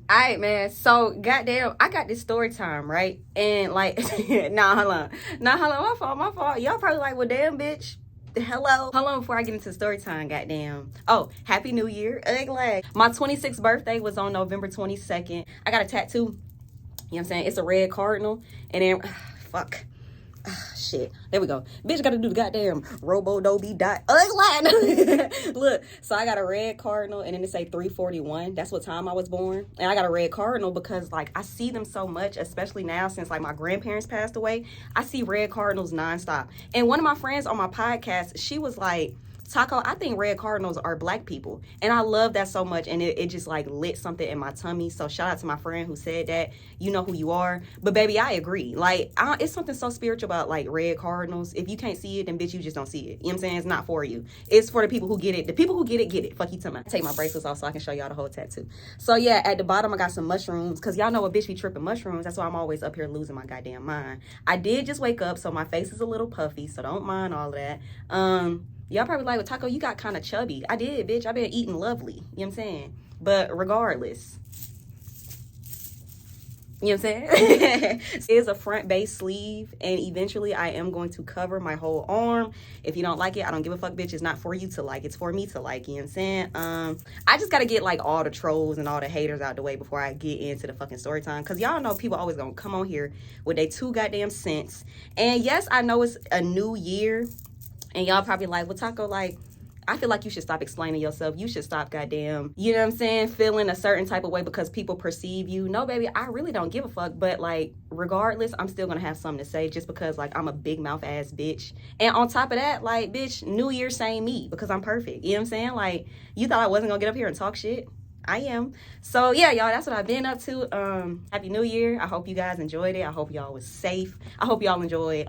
All right, man. So, goddamn, I got this story time, right? And like, nah, hold on. Nah, hold on. My fault. Y'all probably like, well, damn, bitch. Hello. Hold on before I get into story time, goddamn. Oh, Happy New Year. My 26th birthday was on November 22nd. I got a tattoo. You know what I'm saying? It's a red cardinal. And then, fuck. Shit. There we go. Bitch gotta do the goddamn robo doby dot look, so I got a red cardinal and then it say 341. That's what time I was born. And I got a red cardinal because like I see them so much, especially now since like my grandparents passed away. I see red cardinals nonstop. And one of my friends on my podcast, she was like, Taco, I think red cardinals are black people. And I love that so much. And it just like lit something in my tummy. So shout out to my friend who said that. You know who you are. But baby, I agree. Like, it's something so spiritual about like red cardinals. If you can't see it, then bitch, you just don't see it. You know what I'm saying? It's not for you. It's for the people who get it. The people who get it, get it. Fuck you to me. Take my bracelets off so I can show y'all the whole tattoo. So yeah, at the bottom, I got some mushrooms. Because y'all know a bitch be tripping mushrooms. That's why I'm always up here losing my goddamn mind. I did just wake up, so my face is a little puffy. So don't mind all of that. Y'all probably like, well, Taco, you got kind of chubby. I did, bitch. I been eating lovely. You know what I'm saying? But regardless, you know what I'm saying? It is a front base sleeve, and eventually I am going to cover my whole arm. If you don't like it, I don't give a fuck, bitch. It's not for you to like. It's for me to like. You know what I'm saying? I just got to get like all the trolls and all the haters out the way before I get into the fucking story time. Because y'all know people always going to come on here with their 2 goddamn cents. And yes, I know it's a new year. And y'all probably like, well, Taco, like, I feel like you should stop explaining yourself. You should stop, goddamn, you know what I'm saying, feeling a certain type of way because people perceive you. No, baby, I really don't give a fuck. But, like, regardless, I'm still going to have something to say just because, like, I'm a big mouth ass bitch. And on top of that, like, bitch, New Year, same me because I'm perfect. You know what I'm saying? Like, you thought I wasn't going to get up here and talk shit? I am. So, yeah, y'all, that's what I've been up to. Happy New Year. I hope you guys enjoyed it. I hope y'all was safe. I hope y'all enjoyed,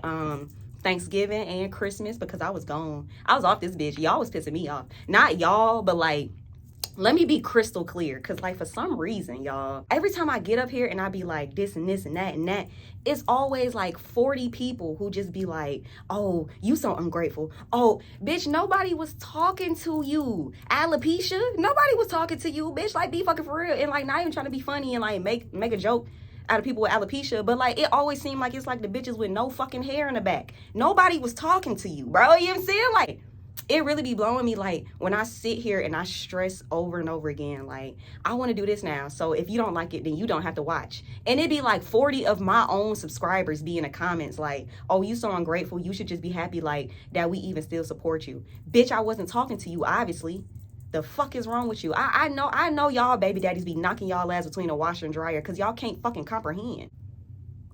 Thanksgiving and Christmas because I was gone. I was off this bitch. Y'all was pissing me off. Not y'all, but like, let me be crystal clear. Cause like for some reason, y'all, every time I get up here and I be like this and this and that, it's always like 40 people who just be like, oh, you so ungrateful. Oh, bitch, nobody was talking to you. Alopecia, nobody was talking to you, bitch. Like, be fucking for real. And like, not even trying to be funny and like make a joke out of people with alopecia, but like it always seemed like it's like the bitches with no fucking hair in the back. Nobody was talking to you, bro. You know what I'm saying? Like, it really be blowing me like when I sit here and I stress over and over again, like, I want to do this now. So if you don't like it, then you don't have to watch. And it'd be like 40 of my own subscribers be in the comments like, oh, you so ungrateful. You should just be happy like that we even still support you. Bitch, I wasn't talking to you, obviously. The fuck is wrong with you? I know y'all baby daddies be knocking y'all ass between a washer and dryer because y'all can't fucking comprehend.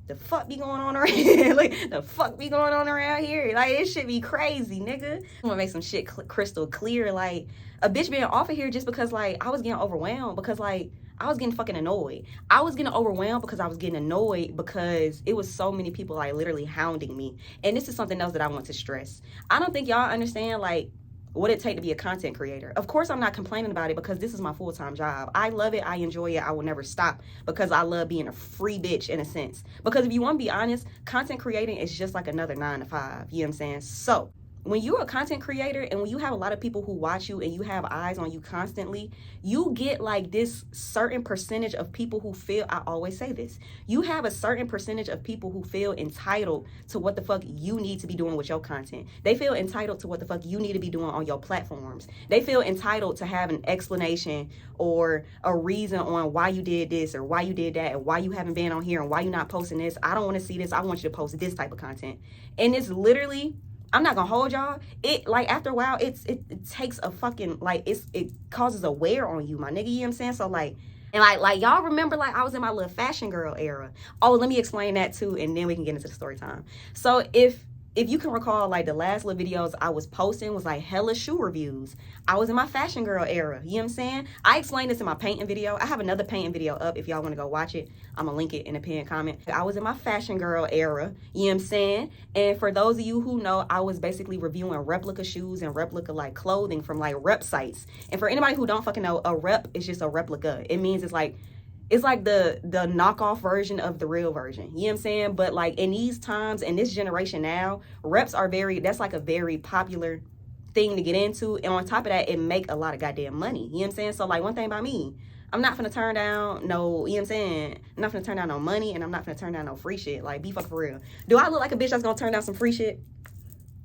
The fuck be going on around like the fuck be going on around here? Like, it should be crazy, nigga. I'm gonna make some shit crystal clear. Like, a bitch being off of here just because like I was getting overwhelmed because like I was getting fucking annoyed. I was getting overwhelmed because I was getting annoyed because it was so many people like literally hounding me. And this is something else that I want to stress. I don't think y'all understand like what it take to be a content creator. Of course, I'm not complaining about it because this is my full-time job. I love it. I enjoy it. I will never stop because I love being a free bitch in a sense. Because if you want to be honest, content creating is just like another 9 to 5. You know what I'm saying? So when you're a content creator and when you have a lot of people who watch you and you have eyes on you constantly, you get like this certain percentage of people who feel, I always say this, you have a certain percentage of people who feel entitled to what the fuck you need to be doing with your content. They feel entitled to what the fuck you need to be doing on your platforms. They feel entitled to have an explanation or a reason on why you did this or why you did that and why you haven't been on here and why you're not posting this. I don't want to see this. I want you to post this type of content. And it's literally, I'm not gonna hold y'all. It like after a while, it takes a fucking like it causes a wear on you, my nigga. You know what I'm saying? So like, and like y'all remember like I was in my little fashion girl era. Oh, let me explain that too, and then we can get into the story time. So if you can recall, like the last little videos I was posting was like hella shoe reviews. I was in my fashion girl era. You know what I'm saying? I explained this in my painting video. I have another painting video up if y'all want to go watch it. I'm gonna link it in the pinned comment. I was in my fashion girl era. You know what I'm saying? And for those of you who know, I was basically reviewing replica shoes and replica like clothing from like rep sites. And for anybody who don't fucking know, a rep is just a replica. It means it's like the knockoff version of the real version. You know what I'm saying? But like in these times, in this generation now, reps are that's like a very popular thing to get into. And on top of that, it make a lot of goddamn money. You know what I'm saying? So like one thing about me, I'm not finna turn down no, you know what I'm saying? I'm not finna turn down no money, and I'm not finna turn down no free shit. Like, be fucking for real. Do I look like a bitch that's gonna turn down some free shit?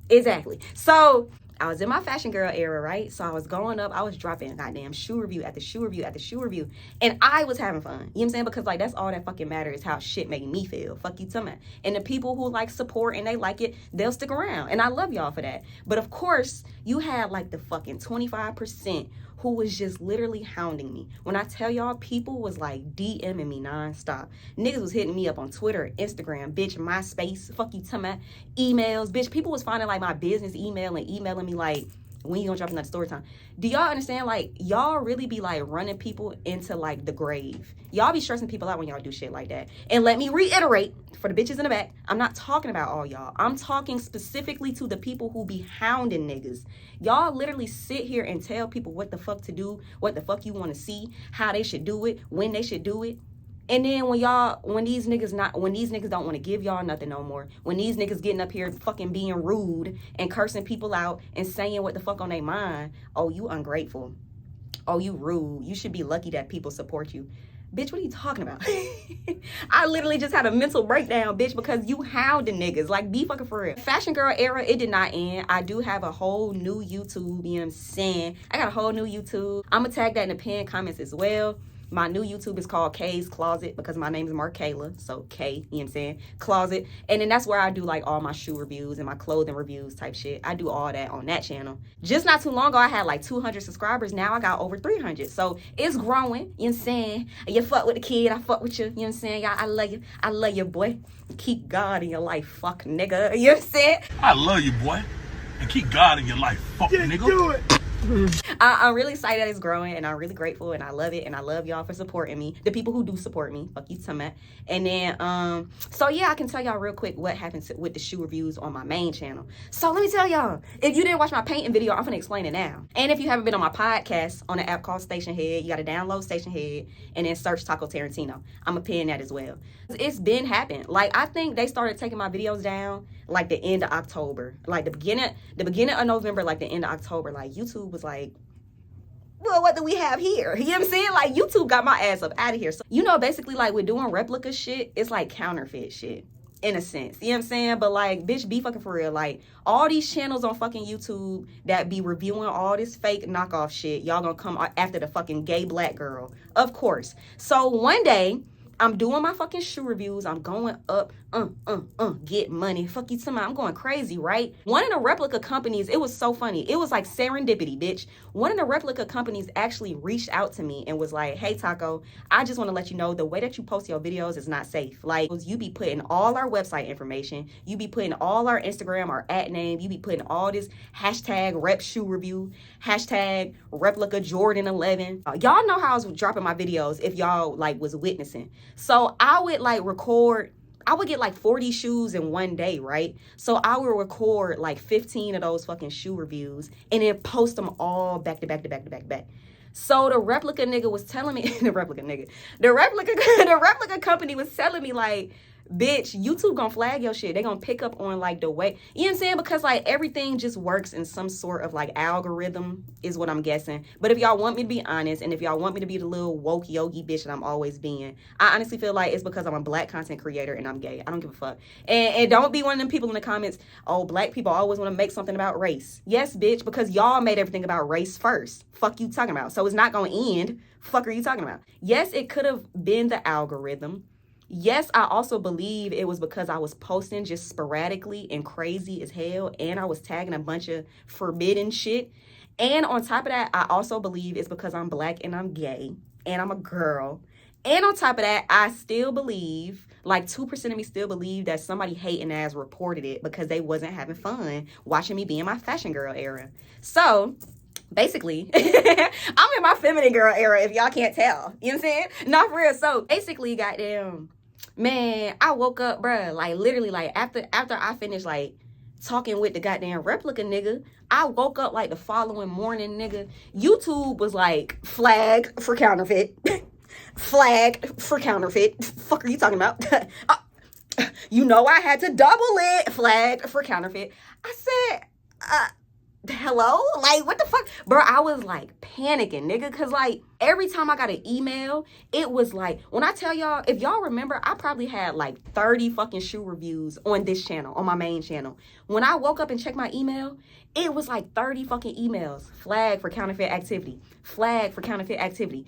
Exactly. So I was in my fashion girl era, right? So I was going up, I was dropping goddamn shoe review after shoe review after shoe review. And I was having fun. You know what I'm saying? Because like that's all that fucking matters is how shit make me feel. Fuck you talking about. And the people who like support and they like it, they'll stick around. And I love y'all for that. But of course, you had like the fucking 25% who was just literally hounding me. When I tell y'all, people was like DMing me nonstop. Niggas was hitting me up on Twitter, Instagram, bitch, MySpace, fuck you talking about, emails, bitch. People was finding like my business email and emailing me like, when you gonna drop another story time? Do y'all understand? Like, y'all really be like running people into like the grave. Y'all be stressing people out when y'all do shit like that. And let me reiterate, for the bitches in the back, I'm not talking about all y'all. I'm talking specifically to the people who be hounding niggas. Y'all literally sit here and tell people what the fuck to do, what the fuck you want to see, how they should do it, when they should do it. And then when these niggas don't want to give y'all nothing no more, when these niggas getting up here fucking being rude and cursing people out and saying what the fuck on their mind, oh, you ungrateful. Oh, you rude. You should be lucky that people support you. Bitch, what are you talking about? I literally just had a mental breakdown, bitch, because you hounding niggas. Like, be fucking for real. Fashion girl era, it did not end. I do have a whole new YouTube, you know what I'm saying? I got a whole new YouTube. I'm gonna tag that in the pinned comments as well. My new YouTube is called K's Closet because my name is Markayla. So K, you know what I'm saying? Closet. And then that's where I do like all my shoe reviews and my clothing reviews type shit. I do all that on that channel. Just not too long ago, I had like 200 subscribers. Now I got over 300. So it's growing, you know what I'm saying? You fuck with the kid, I fuck with you, you know what I'm saying? Y'all, I love you. I love you, boy. Keep God in your life, fuck nigga. You know what I'm saying? I love you, boy. And keep God in your life, fuck nigga. Do it. I'm really excited that it's growing, and I'm really grateful, and I love it, and I love y'all for supporting me. The people who do support me, fuck you, Tamat. And then, so yeah, I can tell y'all real quick what happened with the shoe reviews on my main channel. So let me tell y'all, if you didn't watch my painting video, I'm gonna explain it now. And if you haven't been on my podcast on an app called Station Head, you gotta download Station Head and then search Taco Tarantino. I'm gonna pin that as well. It's been happening. Like, I think they started taking my videos down like the end of October, like the beginning of November, like the end of October. Like, YouTube was like, well, what do we have here? You know what I'm saying? Like, YouTube got my ass up out of here. So, you know, basically, like, we're doing replica shit. It's like counterfeit shit, in a sense. You know what I'm saying? But, like, bitch, be fucking for real. Like, all these channels on fucking YouTube that be reviewing all this fake knockoff shit, y'all gonna come after the fucking gay black girl. Of course. So, one day, I'm doing my fucking shoe reviews. I'm going up, get money. Fuck you, somebody. I'm going crazy, right? One of the replica companies, it was so funny. It was like serendipity, bitch. One of the replica companies actually reached out to me and was like, hey, Taco, I just want to let you know the way that you post your videos is not safe. Like, you be putting all our website information. You be putting all our Instagram, our @ name. You be putting all this hashtag rep shoe review, hashtag replica Jordan 11. Y'all know how I was dropping my videos if y'all like was witnessing. So I would like record, I would get like 40 shoes in one day, right? So I would record like 15 of those fucking shoe reviews and then post them all back to back to back to back to back. So the replica nigga was telling me, the replica company was telling me like, bitch, YouTube gonna flag your shit. They gonna pick up on like the way, you know what I'm saying? Because like everything just works in some sort of like algorithm is what I'm guessing. But if y'all want me to be honest, and if y'all want me to be the little woke yogi bitch that I'm always being, I honestly feel like it's because I'm a black content creator and I'm gay. I don't give a fuck. And don't be one of them people in the comments, oh, black people always want to make something about race. Yes, bitch, because y'all made everything about race first. Fuck you talking about. So it's not gonna end. Fuck are you talking about? Yes, it could have been the algorithm. Yes, I also believe it was because I was posting just sporadically and crazy as hell, and I was tagging a bunch of forbidden shit. And on top of that, I also believe it's because I'm black and I'm gay and I'm a girl. And on top of that, I still believe, like 2% of me still believe that somebody hating ass reported it because they wasn't having fun watching me be in my fashion girl era. So basically, I'm in my feminine girl era if y'all can't tell. You know what I'm saying? Not for real. So basically, goddamn, man, I woke up, bruh, like literally like after I finished like talking with the goddamn replica nigga, I woke up like the following morning, nigga. YouTube was like, flag for counterfeit. Flag for counterfeit. Fuck are you talking about? You know I had to double it. Flag for counterfeit. I said, hello? Like, what the fuck? Bro, I was like panicking, nigga, because like every time I got an email, it was like, when I tell y'all, if y'all remember, I probably had like 30 fucking shoe reviews on this channel, on my main channel. When I woke up and checked my email, it was like 30 fucking emails. Flag for counterfeit activity. Flag for counterfeit activity.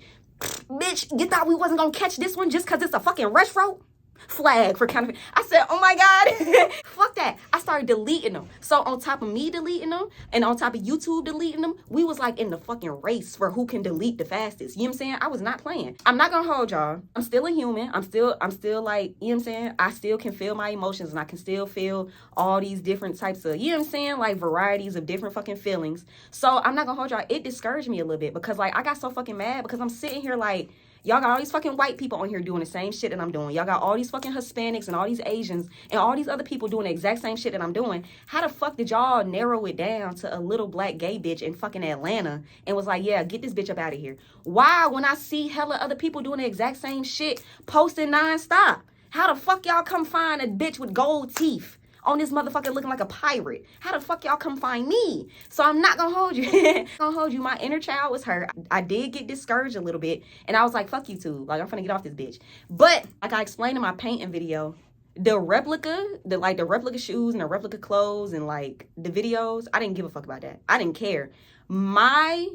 Bitch, you thought we wasn't gonna catch this one just because it's a fucking retro? Flag for counterfeit. I said, oh my God, fuck that. I started deleting them. So on top of me deleting them and on top of YouTube deleting them, we was like in the fucking race for who can delete the fastest. You know what I'm saying? I was not playing. I'm not gonna hold y'all. I'm still a human. I'm still like, you know what I'm saying? I still can feel my emotions and I can still feel all these different types of, you know what I'm saying? Like varieties of different fucking feelings. So I'm not gonna hold y'all. It discouraged me a little bit because like I got so fucking mad because I'm sitting here like, y'all got all these fucking white people on here doing the same shit that I'm doing. Y'all got all these fucking Hispanics and all these Asians and all these other people doing the exact same shit that I'm doing. How the fuck did y'all narrow it down to a little black gay bitch in fucking Atlanta and was like, yeah, get this bitch up out of here? Why, when I see hella other people doing the exact same shit, posting nonstop? How the fuck y'all come find a bitch with gold teeth on this motherfucker looking like a pirate? How the fuck y'all come find me? So I'm not gonna hold you. I'm gonna hold you. My inner child was hurt. I did get discouraged a little bit. And I was like, fuck you too. Like, I'm finna get off this bitch. But like I explained in my painting video, the replica shoes and the replica clothes and like the videos, I didn't give a fuck about that. I didn't care. My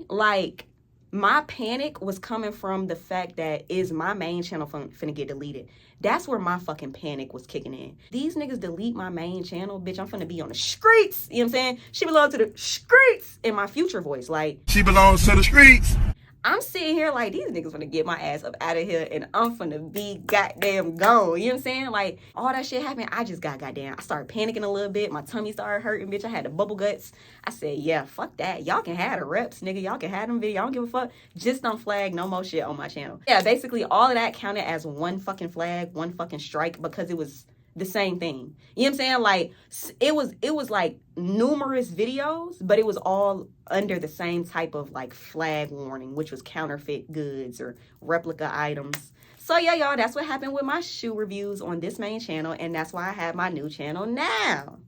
panic was coming from the fact that is my main channel finna get deleted. That's where my fucking panic was kicking in. These niggas delete my main channel, bitch, I'm finna be on the streets. You know what I'm saying? She belongs to the streets in my future voice. Like, She belongs to the streets. I'm sitting here like, these niggas finna get my ass up out of here and I'm finna be goddamn gone. You know what I'm saying? Like, all that shit happened. I just got goddamn. I started panicking a little bit. My tummy started hurting, bitch. I had the bubble guts. I said, yeah, fuck that. Y'all can have the reps, nigga. Y'all can have them videos. I don't give a fuck. Just don't flag no more shit on my channel. Yeah, basically all of that counted as one fucking flag, one fucking strike because it was the same thing. You know what I'm saying? Like, it was like numerous videos, but it was all under the same type of like flag warning, which was counterfeit goods or replica items. So yeah, y'all, that's what happened with my shoe reviews on this main channel, and that's why I have my new channel now.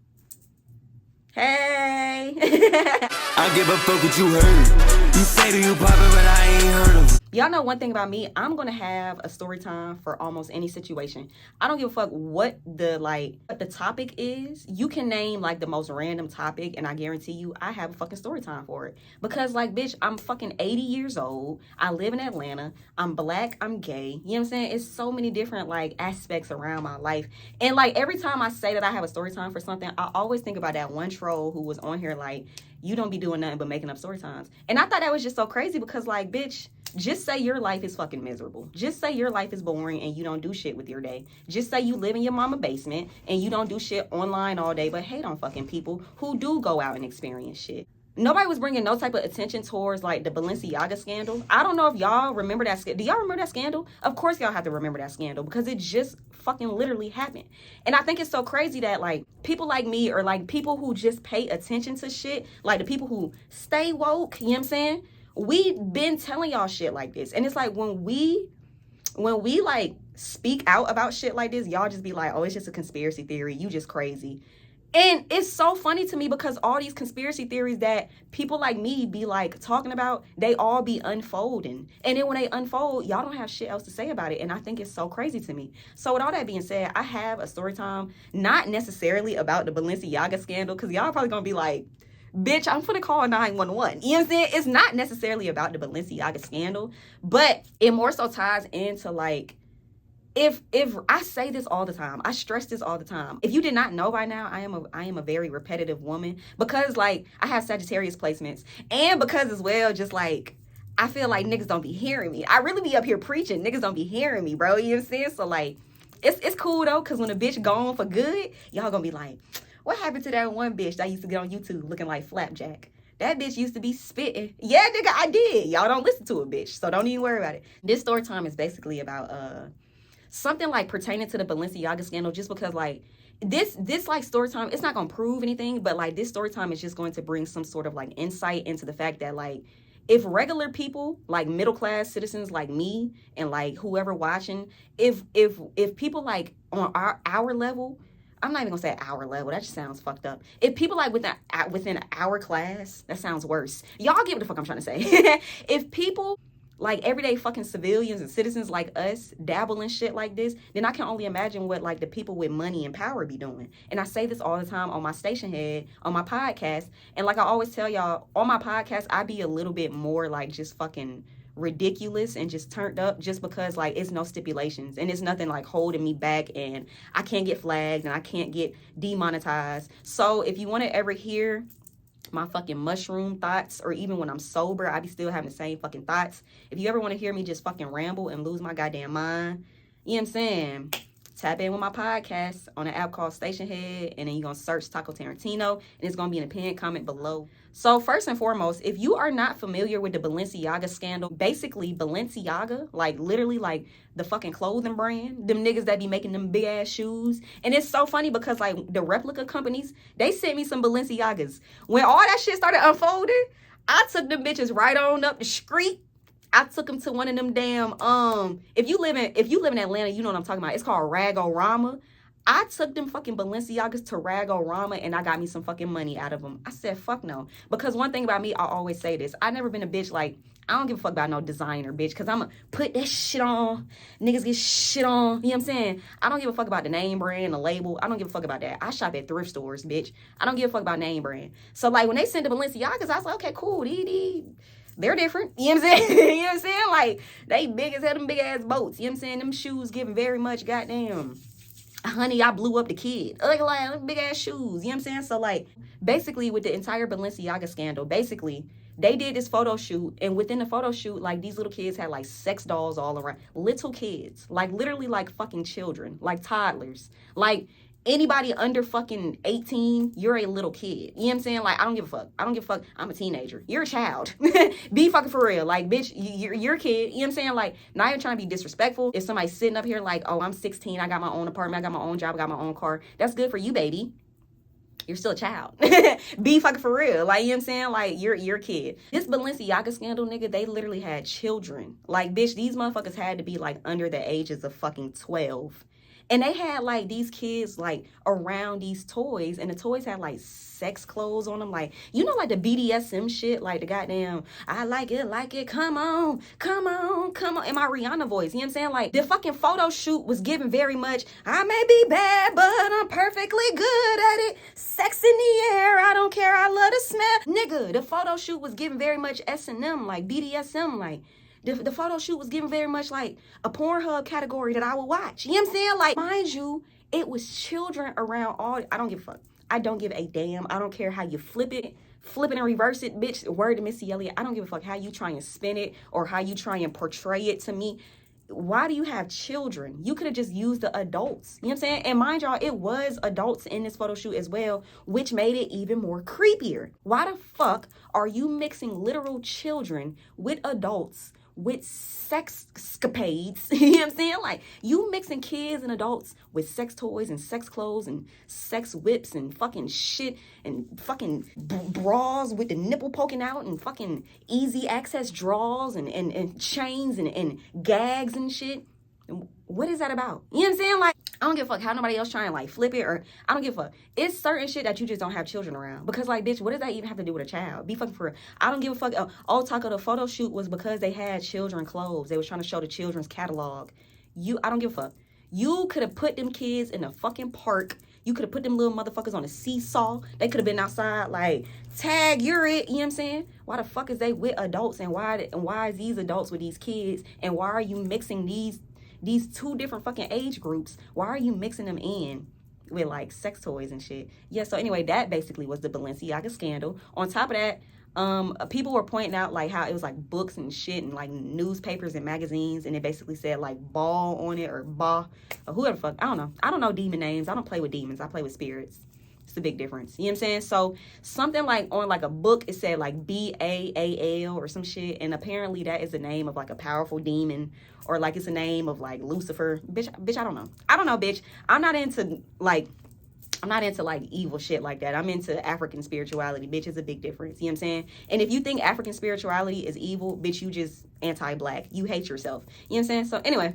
Hey. I give a fuck what you heard. You say that you poppin', but I ain't heard of. Y'all know one thing about me, I'm gonna have a story time for almost any situation. I don't give a fuck what the topic is. You can name like the most random topic and I guarantee you I have a fucking story time for it. Because like, bitch, I'm fucking 80 years old. I live in Atlanta. I'm black, I'm gay. You know what I'm saying? It's so many different like aspects around my life. And like every time I say that I have a story time for something, I always think about that one troll who was on here like, you don't be doing nothing but making up story times. And I thought that was just so crazy because like, bitch, just say your life is fucking miserable. Just say your life is boring and you don't do shit with your day. Just say you live in your mama basement and you don't do shit online all day but hate on fucking people who do go out and experience shit. Nobody was bringing no type of attention towards like the Balenciaga scandal. I don't know if y'all remember that. Do y'all remember that scandal? Of course y'all have to remember that scandal because it just fucking literally happened. And I think it's so crazy that like people like me or like people who just pay attention to shit, like the people who stay woke, you know what I'm saying? We've been telling y'all shit like this. And it's like when we like speak out about shit like this, y'all just be like, oh, it's just a conspiracy theory. You just crazy. And it's so funny to me because all these conspiracy theories that people like me be like talking about, they all be unfolding. And then when they unfold, y'all don't have shit else to say about it. And I think it's so crazy to me. So with all that being said, I have a story time, not necessarily about the Balenciaga scandal, because y'all probably gonna be like, bitch, I'm finna call 911. You know what I'm saying? It's not necessarily about the Balenciaga scandal, but it more so ties into like, if I say this all the time, I stress this all the time. If you did not know by now, I am a very repetitive woman because like I have Sagittarius placements and because as well, just like I feel like niggas don't be hearing me. I really be up here preaching. Niggas don't be hearing me, bro. You know what I'm saying? So like, it's cool though, because when a bitch gone for good, y'all gonna be like, what happened to that one bitch that used to get on YouTube looking like Flapjack? That bitch used to be spitting. Yeah, nigga, I did. Y'all don't listen to a bitch, so don't even worry about it. This story time is basically about something like pertaining to the Balenciaga scandal, just because like this like story time, it's not gonna prove anything, but like this story time is just going to bring some sort of like insight into the fact that like if regular people, like middle class citizens like me and like whoever watching, if people like on our level I'm not even gonna say our level. That just sounds fucked up. If people like within our class, that sounds worse. Y'all get what the fuck I'm trying to say. If people like everyday fucking civilians and citizens like us dabble in shit like this, then I can only imagine what like the people with money and power be doing. And I say this all the time on my station head, on my podcast. And like I always tell y'all, on my podcast, I be a little bit more like just fucking ridiculous and just turned up, just because like it's no stipulations and it's nothing like holding me back, and I can't get flagged and I can't get demonetized. So if you want to ever hear my fucking mushroom thoughts, or even when I'm sober, I be still having the same fucking thoughts. If you ever want to hear me just fucking ramble and lose my goddamn mind, you know what I'm saying? Tap in with my podcast on an app called Station Head, and then you're going to search Taco Tarantino, and it's going to be in a pinned comment below. So first and foremost, if you are not familiar with the Balenciaga scandal, basically Balenciaga, like literally like the fucking clothing brand, them niggas that be making them big ass shoes. And it's so funny because like the replica companies, they sent me some Balenciagas. When all that shit started unfolding, I took them bitches right on up the street. I took them to one of them damn, if you live in Atlanta, you know what I'm talking about. It's called Ragorama. I took them fucking Balenciagas to Ragorama and I got me some fucking money out of them. I said, fuck no. Because one thing about me, I always say this. I never been a bitch like, I don't give a fuck about no designer, bitch. Because I'm going to put that shit on. Niggas get shit on. You know what I'm saying? I don't give a fuck about the name brand, the label. I don't give a fuck about that. I shop at thrift stores, bitch. I don't give a fuck about name brand. So like when they sent the Balenciagas, I was like, okay, cool. They're different. You know what I'm saying? You know what I'm saying? Like, they big as hell, them big ass boats. You know what I'm saying? Them shoes giving very much goddamn, honey, I blew up the kid. Like big ass shoes. You know what I'm saying? So, like, basically, with the entire Balenciaga scandal, basically, they did this photo shoot. And within the photo shoot, like, these little kids had, like, sex dolls all around. Little kids. Like, literally, like, fucking children. Like, toddlers. Like, anybody under fucking 18, you're a little kid. You know what I'm saying? Like, I don't give a fuck. I don't give a fuck. I'm a teenager. You're a child. Be fucking for real. Like, bitch, you're a kid. You know what I'm saying? Like, not even trying to be disrespectful. If somebody's sitting up here like, oh, I'm 16, I got my own apartment, I got my own job, I got my own car. That's good for you, baby. You're still a child. Be fucking for real. Like, you know what I'm saying? Like, you're a kid. This Balenciaga scandal, nigga, they literally had children. Like, bitch, these motherfuckers had to be, like, under the ages of fucking 12. And they had, like, these kids, like, around these toys. And the toys had, like, sex clothes on them. Like, you know, like, the BDSM shit? Like, the goddamn, I like it, come on. In my Rihanna voice. You know what I'm saying? Like, the fucking photo shoot was given very much, I may be bad, but I'm perfectly good at it. Sex in the air, I don't care, I love the smell. Nigga, the photo shoot was given very much S&M, like, BDSM, like. The photo shoot was given very much like a Pornhub category that I would watch. You know what I'm saying? Like, mind you, it was children around all. I don't give a fuck. I don't give a damn. I don't care how you flip it and reverse it, bitch. Word to Missy Elliott. I don't give a fuck how you try and spin it or how you try and portray it to me. Why do you have children? You could have just used the adults. You know what I'm saying? And mind y'all, it was adults in this photo shoot as well, which made it even more creepier. Why the fuck are you mixing literal children with adults with sex escapades? You know what I'm saying? Like, you mixing kids and adults with sex toys and sex clothes and sex whips and fucking shit and fucking bras with the nipple poking out and fucking easy access draws and chains and gags and shit. What is that about? You know what I'm saying? Like, I don't give a fuck how nobody else trying to like flip it, or I don't give a fuck. It's certain shit that you just don't have children around. Because like, bitch, what does that even have to do with a child? Be fucking for real. I don't give a fuck. All talk of the photo shoot was because they had children clothes. They was trying to show the children's catalog. I don't give a fuck. You could have put them kids in a fucking park. You could have put them little motherfuckers on a seesaw. They could have been outside like, tag, you're it. You know what I'm saying? Why the fuck is they with adults? And why is these adults with these kids? And why are you mixing these two different fucking age groups? Why are you mixing them in with like sex toys and shit? Yeah, so anyway, that basically was the Balenciaga scandal. On top of that, people were pointing out like how it was like books and shit and like newspapers and magazines, and it basically said like ball on it or ba or whoever the fuck. I don't know demon names. I don't play with demons. I play with spirits. It's a big difference. You know what I'm saying? So something like on like a book, it said like BAAL or some shit. And apparently that is the name of like a powerful demon, or like it's a name of like Lucifer. Bitch, I don't know. I don't know, bitch. I'm not into like evil shit like that. I'm into African spirituality. Bitch, it's a big difference. You know what I'm saying? And if you think African spirituality is evil, bitch, you just anti-black. You hate yourself. You know what I'm saying? So anyway,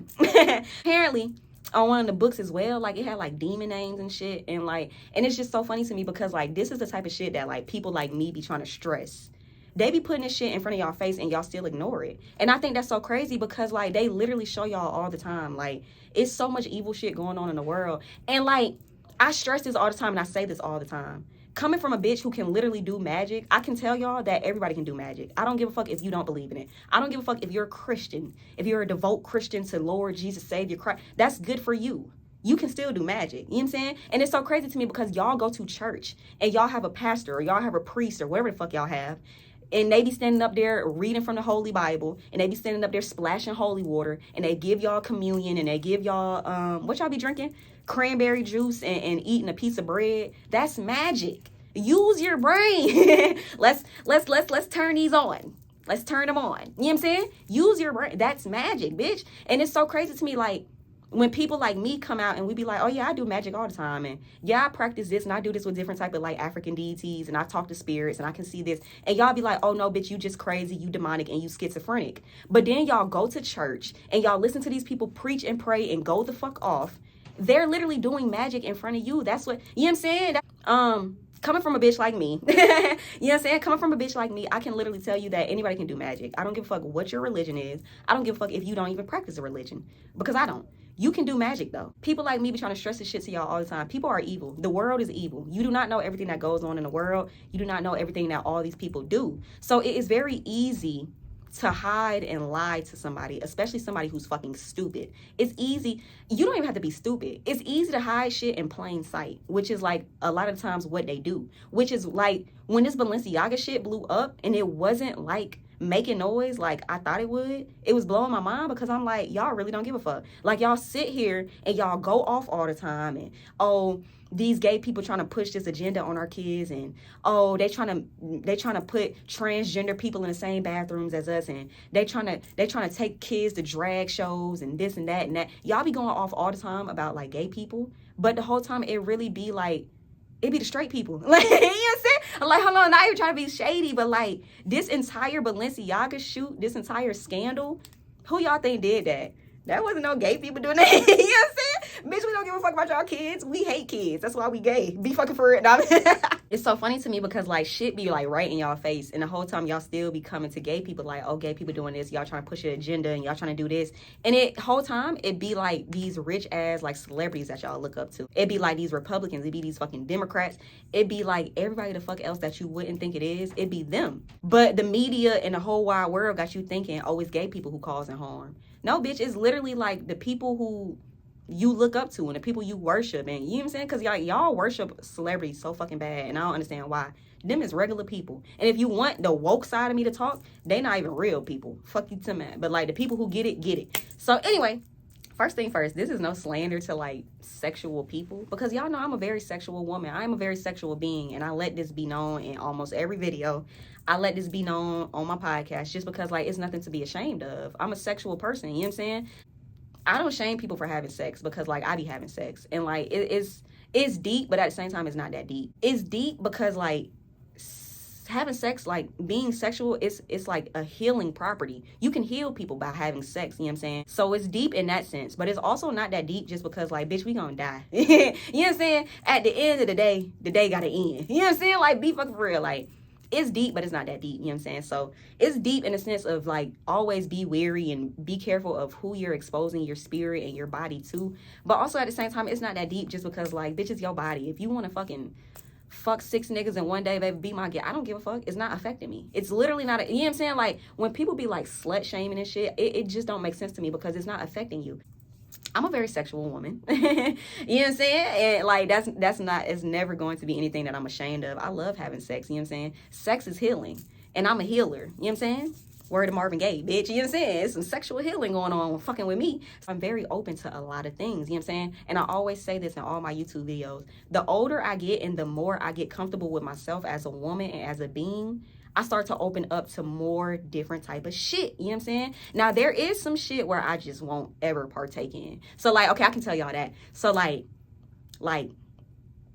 apparently on one of the books as well. Like, it had like demon names and shit, and like, and it's just so funny to me because like this is the type of shit that like people like me be trying to stress. They be putting this shit in front of y'all face and y'all still ignore it. And I think that's so crazy because like they literally show y'all all the time. Like, it's so much evil shit going on in the world. And like, I stress this all the time and I say this all the time. Coming from a bitch who can literally do magic, I can tell y'all that everybody can do magic. I don't give a fuck if you don't believe in it. I don't give a fuck if you're a Christian. If you're a devout Christian to Lord Jesus Savior Christ, that's good for you. You can still do magic. You know what I'm saying? And it's so crazy to me because y'all go to church and y'all have a pastor or y'all have a priest or whatever the fuck y'all have. And they be standing up there reading from the Holy Bible, and they be standing up there splashing holy water, and they give y'all communion, and they give y'all what y'all be drinking? Cranberry juice and eating a piece of bread. That's magic. Use your brain. let's turn these on. Let's turn them on. You know what I'm saying? Use your brain. That's magic, bitch. And it's so crazy to me, like, when people like me come out and we be like, oh yeah, I do magic all the time, and yeah, I practice this and I do this with different type of like African deities, and I talk to spirits and I can see this, and y'all be like, oh no, bitch, you just crazy, you demonic, and you schizophrenic. But then y'all go to church and y'all listen to these people preach and pray and go the fuck off. They're literally doing magic in front of you. That's what, you know what I'm saying? Coming from a bitch like me, you know what I'm saying? Coming from a bitch like me, I can literally tell you that anybody can do magic. I don't give a fuck what your religion is. I don't give a fuck if you don't even practice a religion, because I don't. You can do magic though. People like me be trying to stress this shit to y'all all the time. People are evil. The world is evil. You do not know everything that goes on in the world. You do not know everything that all these people do. So it is very easy to hide and lie to somebody, especially somebody who's fucking stupid. It's easy. You don't even have to be stupid. It's easy to hide shit in plain sight, which is like a lot of times what they do, which is like when this Balenciaga shit blew up and it wasn't like making noise like I thought it would. It was blowing my mind because I'm like, y'all really don't give a fuck. Like, y'all sit here and y'all go off all the time, and oh, these gay people trying to push this agenda on our kids, and oh, they trying to put transgender people in the same bathrooms as us, and they trying to take kids to drag shows and this and that and that. Y'all be going off all the time about like gay people, but the whole time it really be like, it be the straight people. Like, you know what I'm saying? I'm like, hold on, not even trying to be shady, but like this entire Balenciaga shoot, this entire scandal, who y'all think did that? That wasn't no gay people doing that. You know what I'm saying? Bitch, we don't give a fuck about y'all kids. We hate kids. That's why we gay. Be fucking for it. No, it's so funny to me because like shit be like right in y'all face, and the whole time y'all still be coming to gay people like, oh, gay people doing this, y'all trying to push your agenda and y'all trying to do this, and it whole time it be like these rich ass like celebrities that y'all look up to. It be like these Republicans, it be these fucking Democrats, it be like everybody the fuck else that you wouldn't think it is, it be them. But the media and the whole wide world got you thinking, oh, it's gay people who causing harm. No, bitch, it's literally like the people who you look up to and the people you worship, and you know what I'm saying? Because y'all worship celebrities so fucking bad, and I don't understand why. Them is regular people. And if you want the woke side of me to talk, they not even real people. Fuck you to man. But like the people who get it. So anyway, first thing first, this is no slander to like sexual people, because y'all know I'm a very sexual woman. I am a very sexual being, and I let this be known in almost every video. I let this be known on my podcast just because like it's nothing to be ashamed of. I'm a sexual person, you know what I'm saying? I don't shame people for having sex because like I be having sex, and like it's deep, but at the same time it's not that deep. It's deep because like having sex, like being sexual, it's like a healing property. You can heal people by having sex, you know what I'm saying? So it's deep in that sense, but it's also not that deep just because like, bitch, we gonna die. You know what I'm saying? At the end of the day gotta end. You know what I'm saying? Like, be fucking for real. Like, it's deep, but it's not that deep, you know what I'm saying? So it's deep in the sense of like, always be wary and be careful of who you're exposing your spirit and your body to. But also at the same time, it's not that deep just because like, bitch, it's your body. If you want to fucking fuck 6 niggas in one day, baby, be my guest, I don't give a fuck. It's not affecting me. It's literally not, you know what I'm saying? Like, when people be like slut shaming and shit, it just don't make sense to me because it's not affecting you. I'm a very sexual woman. You know what I'm saying? And like that's not, it's never going to be anything that I'm ashamed of. I love having sex, you know what I'm saying? Sex is healing. And I'm a healer, you know what I'm saying? Word of Marvin Gaye, bitch, you know what I'm saying? It's some sexual healing going on fucking with me. So I'm very open to a lot of things, you know what I'm saying? And I always say this in all my YouTube videos. The older I get and the more I get comfortable with myself as a woman and as a being, I start to open up to more different type of shit, you know what I'm saying? Now, there is some shit where I just won't ever partake in. So, like, okay, I can tell y'all that. So, like,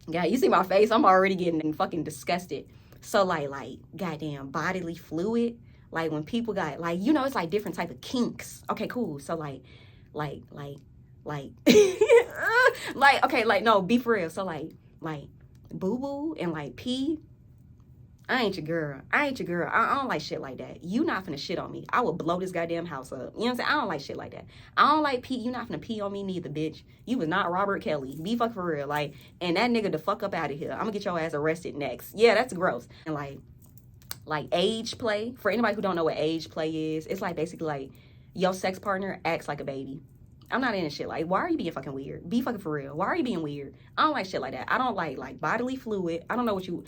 yeah, you see my face? I'm already getting fucking disgusted. So, like, goddamn bodily fluid. Like, when people got, like, you know, it's like different type of kinks. Okay, cool. So, like, Like, like, okay, like, no, be for real. So, like, boo-boo and, like, pee, I ain't your girl. I ain't your girl. I don't like shit like that. You not finna shit on me. I will blow this goddamn house up. You know what I'm saying? I don't like shit like that. I don't like pee. You not finna pee on me neither, bitch. You was not Robert Kelly. Be fuck for real. Like, and that nigga the fuck up out of here. I'm gonna get your ass arrested next. Yeah, that's gross. And like age play. For anybody who don't know what age play is, it's like basically like your sex partner acts like a baby. I'm not into shit. Like, why are you being fucking weird? Be fucking for real. Why are you being weird? I don't like shit like that. I don't like bodily fluid. I don't know what you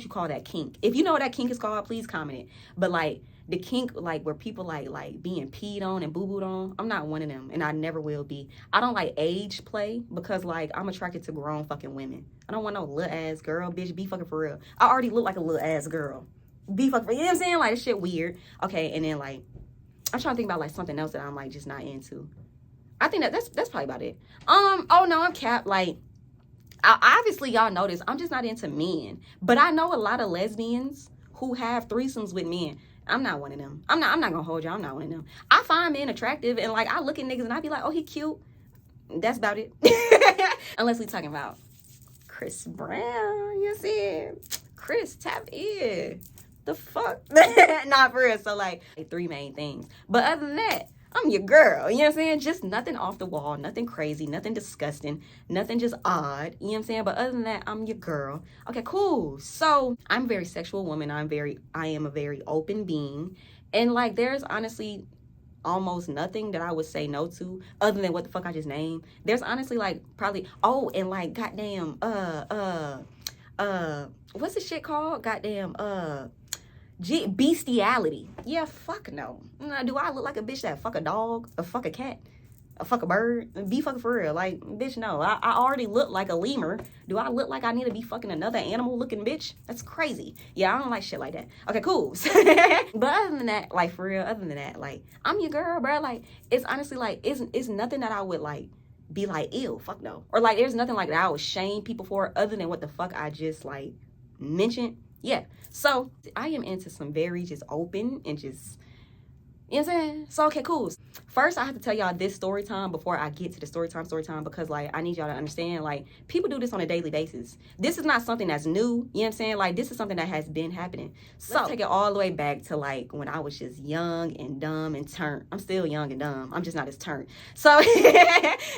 call that kink. If you know what that kink is called, please comment it. But like the kink, like where people like being peed on and boo-booed on, I'm not one of them, and I never will be. I don't like age play because like I'm attracted to grown fucking women. I don't want no little ass girl, bitch. Be fucking for real. I already look like a little ass girl. Be fucking for real. You know what I'm saying? Like this shit weird. Okay, and then like I'm trying to think about like something else that I'm like just not into. I think that's probably about it. Oh no, I'm capped. Like, obviously y'all notice I'm just not into men, but I know a lot of lesbians who have threesomes with men. I'm not one of them. I'm not gonna hold you. I'm not one of them. I find men attractive, and like I look at niggas and I be like, oh, he cute. That's about it. Unless we talking about Chris Brown, you see, Chris, tap in. The fuck? Not for real. So like 3 main things. But other than that, I'm your girl, you know what I'm saying? Just nothing off the wall, nothing crazy, nothing disgusting, nothing just odd, you know what I'm saying? But other than that, I'm your girl. Okay, cool. So I'm a very sexual woman. I am a very open being. And like, there's honestly almost nothing that I would say no to other than what the fuck I just named. There's honestly like probably, oh, and like, goddamn, what's the shit called? Goddamn, bestiality. Yeah, fuck no. Do I look like a bitch that fuck a dog, a fuck a cat, a fuck a bird? Be fucking for real. Like, bitch, no. I already look like a lemur. Do I look like I need to be fucking another animal looking bitch? That's crazy. Yeah, I don't like shit like that. Okay, cool. But other than that, like, for real, other than that, like, I'm your girl, bro. Like, it's honestly like, it's nothing that I would like be like, ew, fuck no. Or like, there's nothing like that I would shame people for other than what the fuck I just like mentioned. Yeah, so I am into some very just open and just, you know what I'm saying? So, okay, cool. First, I have to tell y'all this story time before I get to the story time, because, like, I need y'all to understand, like, people do this on a daily basis. This is not something that's new, you know what I'm saying? Like, this is something that has been happening. So, let's take it all the way back to, like, when I was just young and dumb and turned. I'm still young and dumb. I'm just not as turned. So,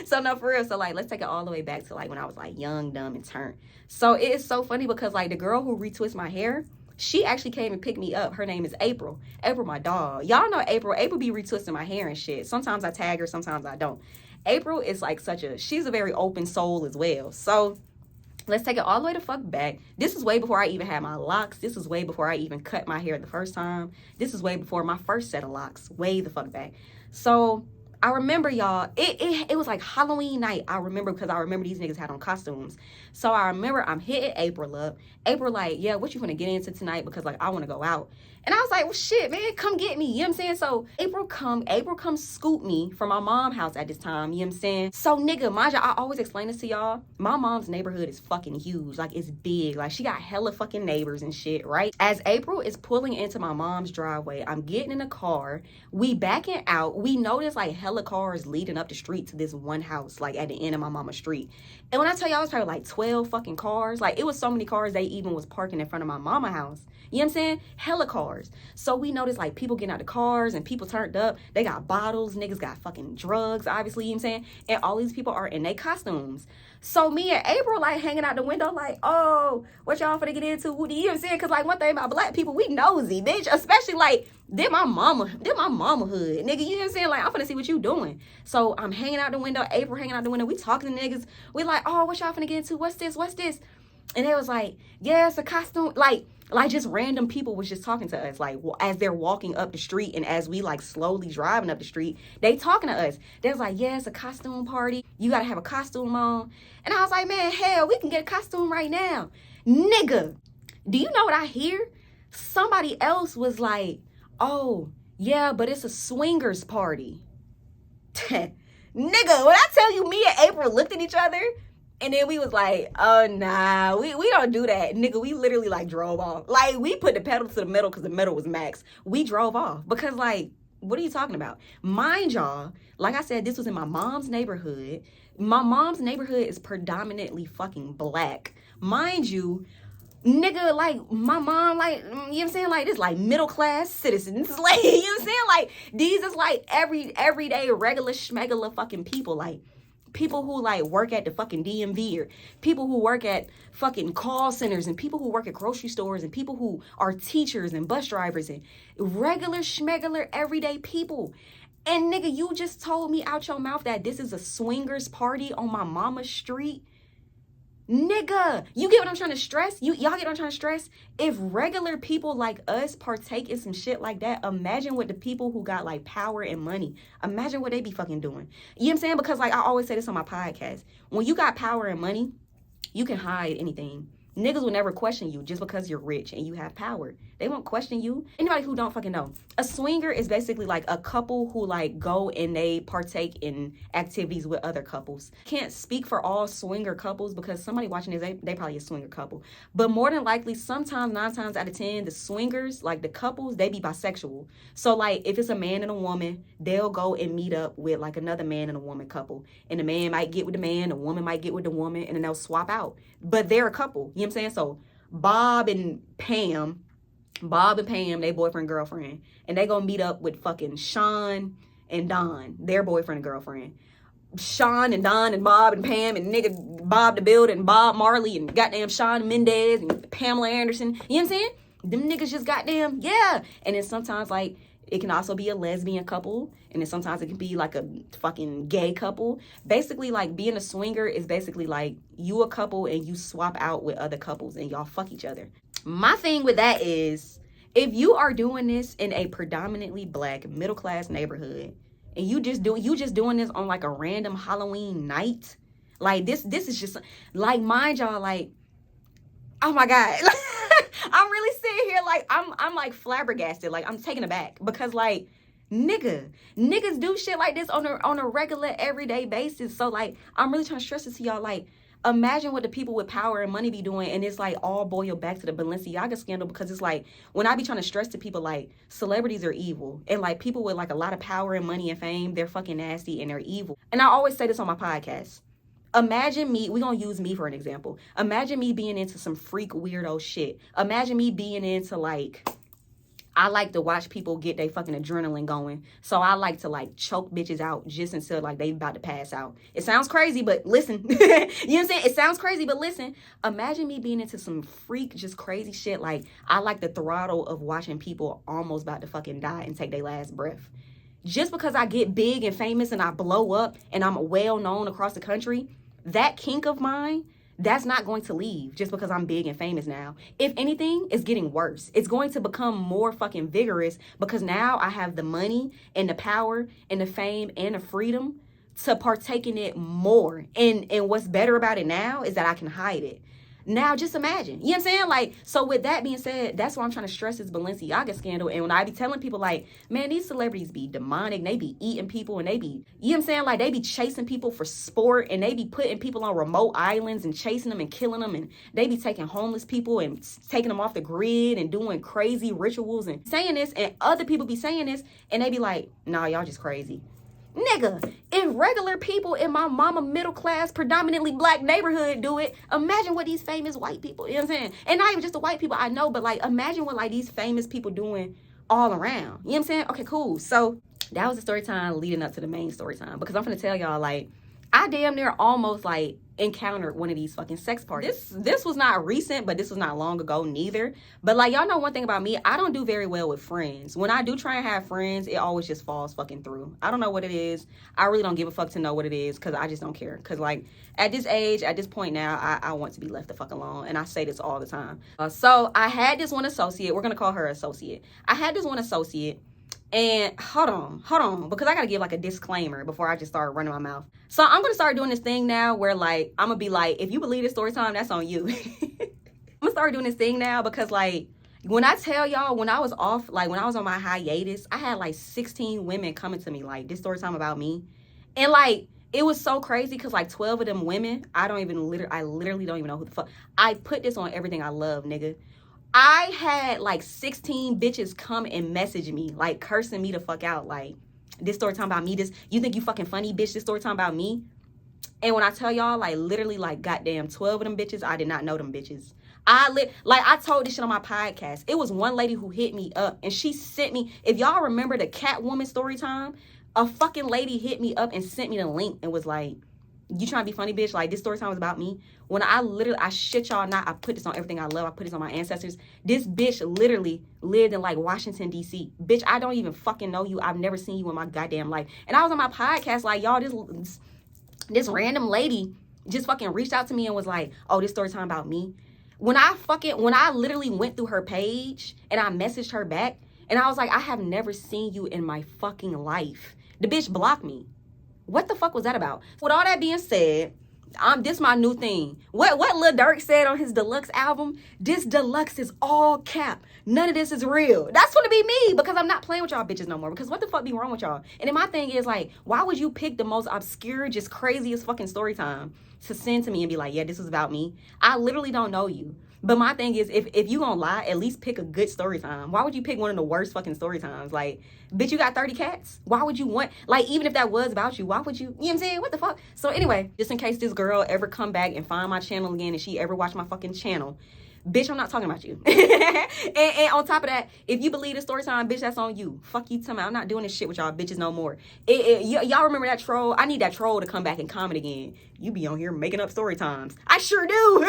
so no, for real. So, like, let's take it all the way back to, like, when I was, like, young, dumb, and turned. So, it is so funny because, like, the girl who retwists my hair, she actually came and picked me up. Her name is April. April, my dog. Y'all know April. April be retwisting my hair and shit. Sometimes I tag her, sometimes I don't. April is like she's a very open soul as well. So let's take it all the way the fuck back. This is way before I even had my locks. This is way before I even cut my hair the first time. This is way before my first set of locks. Way the fuck back. So I remember, y'all, it was like Halloween night. I remember because I remember these niggas had on costumes. So I remember I'm hitting April up. April like, yeah, what you gonna get into tonight? Because like I want to go out. And I was like, well, shit, man, come get me. You know what I'm saying? So April come scoop me from my mom's house at this time. You know what I'm saying? So nigga, mind you, I always explain this to y'all. My mom's neighborhood is fucking huge. Like it's big. Like she got hella fucking neighbors and shit, right? As April is pulling into my mom's driveway, I'm getting in the car. We backing out. We notice like hella cars leading up the street to this one house, like at the end of my mama's street. And when I tell y'all, it was probably like 12 fucking cars. Like it was so many cars they even was parking in front of my mama's house. You know what I'm saying? Hella cars. So we noticed like people getting out of cars and people turned up. They got bottles. Niggas got fucking drugs, obviously, you know what I'm saying? And all these people are in their costumes. So me and April like hanging out the window like, oh, what y'all finna get into? You know what I'm saying? Because like one thing about black people, we nosy, bitch. Especially like, they're my mama hood. Nigga, you know what I'm saying? Like, I'm finna see what you doing. So I'm hanging out the window. April hanging out the window. We talking to niggas. We like, oh, what y'all finna get into? What's this? And they was like, yeah, it's a costume. Like just random people was just talking to us, like as they're walking up the street and as we like slowly driving up the street, they talking to us. They was like, yeah, it's a costume party. You gotta have a costume on. And I was like, man, hell, we can get a costume right now. Nigga, do you know what I hear? Somebody else was like, oh, yeah, but it's a swingers party. Nigga, when I tell you, me and April looked at each other, and then we was like, oh, nah, we don't do that. Nigga, we literally, like, drove off. Like, we put the pedal to the metal because the metal was max. We drove off because, like, What are you talking about? Mind y'all, like I said, this was in my mom's neighborhood. My mom's neighborhood is predominantly fucking black. Mind you, nigga, like, my mom, like, you know what I'm saying? Like, this, like, middle-class citizens. Like, you know what I'm saying? Like, these is, like, everyday, regular, schmegular fucking people. Like, people who, like, work at the fucking DMV, or people who work at fucking call centers, and people who work at grocery stores, and people who are teachers and bus drivers, and regular, schmegular, everyday people. And, nigga, you just told me out your mouth that this is a swingers party on my mama's street? Nigga, you get what I'm trying to stress? Y'all get what I'm trying to stress? If regular people like us partake in some shit like that, imagine what the people who got, like, power and money, imagine what they be fucking doing. You know what I'm saying? Because, like, I always say this on my podcast. When you got power and money, you can hide anything. Niggas will never question you just because you're rich and you have power. They won't question you. Anybody who don't fucking know, a swinger is basically like a couple who, like, go and they partake in activities with other couples. Can't speak for all swinger couples because somebody watching this, they probably a swinger couple. But more than likely, sometimes 9 times out of 10, the swingers, like the couples, they be bisexual. So, like, if it's a man and a woman, they'll go and meet up with, like, another man and a woman couple. And the man might get with the man, the woman might get with the woman, and then they'll swap out. But they're a couple. You know what I'm saying? So Bob and Pam, they boyfriend, girlfriend. And they gonna meet up with fucking Sean and Don, their boyfriend and girlfriend. Sean and Don and Bob and Pam and nigga Bob the Builder and Bob Marley and goddamn Shawn Mendes and Pamela Anderson. You know what I'm saying? Them niggas just goddamn, yeah. And then sometimes, like, it can also be a lesbian couple. And then sometimes it can be like a fucking gay couple. Basically, like, being a swinger is basically like you a couple and you swap out with other couples and y'all fuck each other. My thing with that is, if you are doing this in a predominantly black middle-class neighborhood and you just doing this on, like, a random Halloween night, like, this is just, like, mind y'all, like, oh my God. I'm really sitting here, like, I'm like flabbergasted. Like, I'm taken aback because, like, niggas do shit like this on a regular everyday basis. So, like, I'm really trying to stress this to y'all. Like, imagine what the people with power and money be doing, and it's, like, all boiled back to the Balenciaga scandal, because it's, like, when I be trying to stress to people, like, celebrities are evil, and, like, people with, like, a lot of power and money and fame, they're fucking nasty and they're evil. And I always say this on my podcast. Imagine me, we're going to use me for an example. Imagine me being into some freak weirdo shit. Imagine me being into, like, I like to watch people get their fucking adrenaline going. So I like to, like, choke bitches out just until, like, they about to pass out. It sounds crazy, but listen. You know what I'm saying? It sounds crazy, but listen. Imagine me being into some freak, just crazy shit. Like, I like the throttle of watching people almost about to fucking die and take their last breath. Just because I get big and famous and I blow up and I'm well known across the country, that kink of mine, that's not going to leave just because I'm big and famous now. If anything, it's getting worse. It's going to become more fucking vigorous because now I have the money and the power and the fame and the freedom to partake in it more. And what's better about it now is that I can hide it. Now, just imagine. You know what I'm saying? Like, so with that being said, that's why I'm trying to stress this Balenciaga scandal. And when I be telling people, like, man, these celebrities be demonic. They be eating people and they be, you know what I'm saying? Like, they be chasing people for sport and they be putting people on remote islands and chasing them and killing them. And they be taking homeless people and taking them off the grid and doing crazy rituals and saying this. And other people be saying this and they be like, nah, y'all just crazy. Nigga, if regular people in my mama middle class, predominantly black neighborhood do it, imagine what these famous white people, you know what I'm saying? And not even just the white people I know, but, like, imagine what, like, these famous people doing all around. You know what I'm saying? Okay, cool. So that was the story time leading up to the main story time, because I'm gonna tell y'all, like, I damn near almost, like, encountered one of these fucking sex parties. This was not recent, but this was not long ago neither. But, like, y'all know one thing about me, I don't do very well with friends. When I do try and have friends, it always just falls fucking through. I don't know what it is. I really don't give a fuck to know what it is, because I just don't care. Because, like, at this age, at this point now, I want to be left the fuck alone. And I say this all the time. So I had this one associate. We're going to call her associate. I had this one associate. And hold on, because I gotta give, like, a disclaimer before I just start running my mouth. So I'm gonna start doing this thing now where, like, I'm gonna be like, if you believe this story time, that's on you. I'm gonna start doing this thing now because, like, when I tell y'all, when I was off, like, when I was on my hiatus, I had, like, 16 women coming to me, like, this story time about me. And, like, it was so crazy because, like, 12 of them women, I literally don't even know who the fuck. I put this on everything I love, nigga. I had like 16 bitches come and message me, like cursing me the fuck out. Like, this story talking about me. This, you think you fucking funny, bitch? This story talking about me. And when I tell y'all, like, literally, like, goddamn 12 of them bitches, I did not know them bitches. I told this shit on my podcast. It was one lady who hit me up, and she sent me, if y'all remember the Catwoman story time, a fucking lady hit me up and sent me the link and was like, you trying to be funny, bitch? Like, this story time was about me. When I shit y'all not, I put this on everything I love. I put this on my ancestors. This bitch literally lived in, like, Washington, D.C. Bitch, I don't even fucking know you. I've never seen you in my goddamn life. And I was on my podcast like, y'all, this random lady just fucking reached out to me and was like, oh, this story time about me. When I literally went through her page and I messaged her back and I was like, I have never seen you in my fucking life. The bitch blocked me. What the fuck was that about? With all that being said, this my new thing. What Lil Durk said on his deluxe album, this deluxe is all cap. None of this is real. That's gonna be me because I'm not playing with y'all bitches no more. Because what the fuck be wrong with y'all? And then my thing is like, why would you pick the most obscure, just craziest fucking story time to send to me and be like, yeah, this is about me? I literally don't know you. But my thing is, if you gonna lie, at least pick a good story time. Why would you pick one of the worst fucking story times? Like, bitch, you got 30 cats? Why would you want, like, even if that was about you, why would you know what I'm saying? What the fuck? So anyway, just in case this girl ever come back and find my channel again and she ever watch my fucking channel, bitch, I'm not talking about you. and on top of that, if you believe the story time, bitch, that's on you. Fuck you, tell me. I'm not doing this shit with y'all bitches no more. Y'all remember that troll? I need that troll to come back and comment again. You be on here making up story times. I sure do.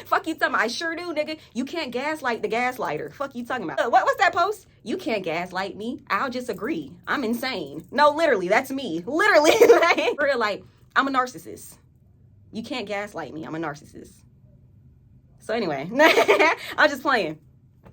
Fuck you, tell me. I sure do, nigga. You can't gaslight the gaslighter. Fuck you talking about. What's that post? You can't gaslight me. I'll just agree. I'm insane. No, literally, that's me. Literally. Like, real, like, I'm a narcissist. You can't gaslight me. I'm a narcissist. So anyway, I'm just playing,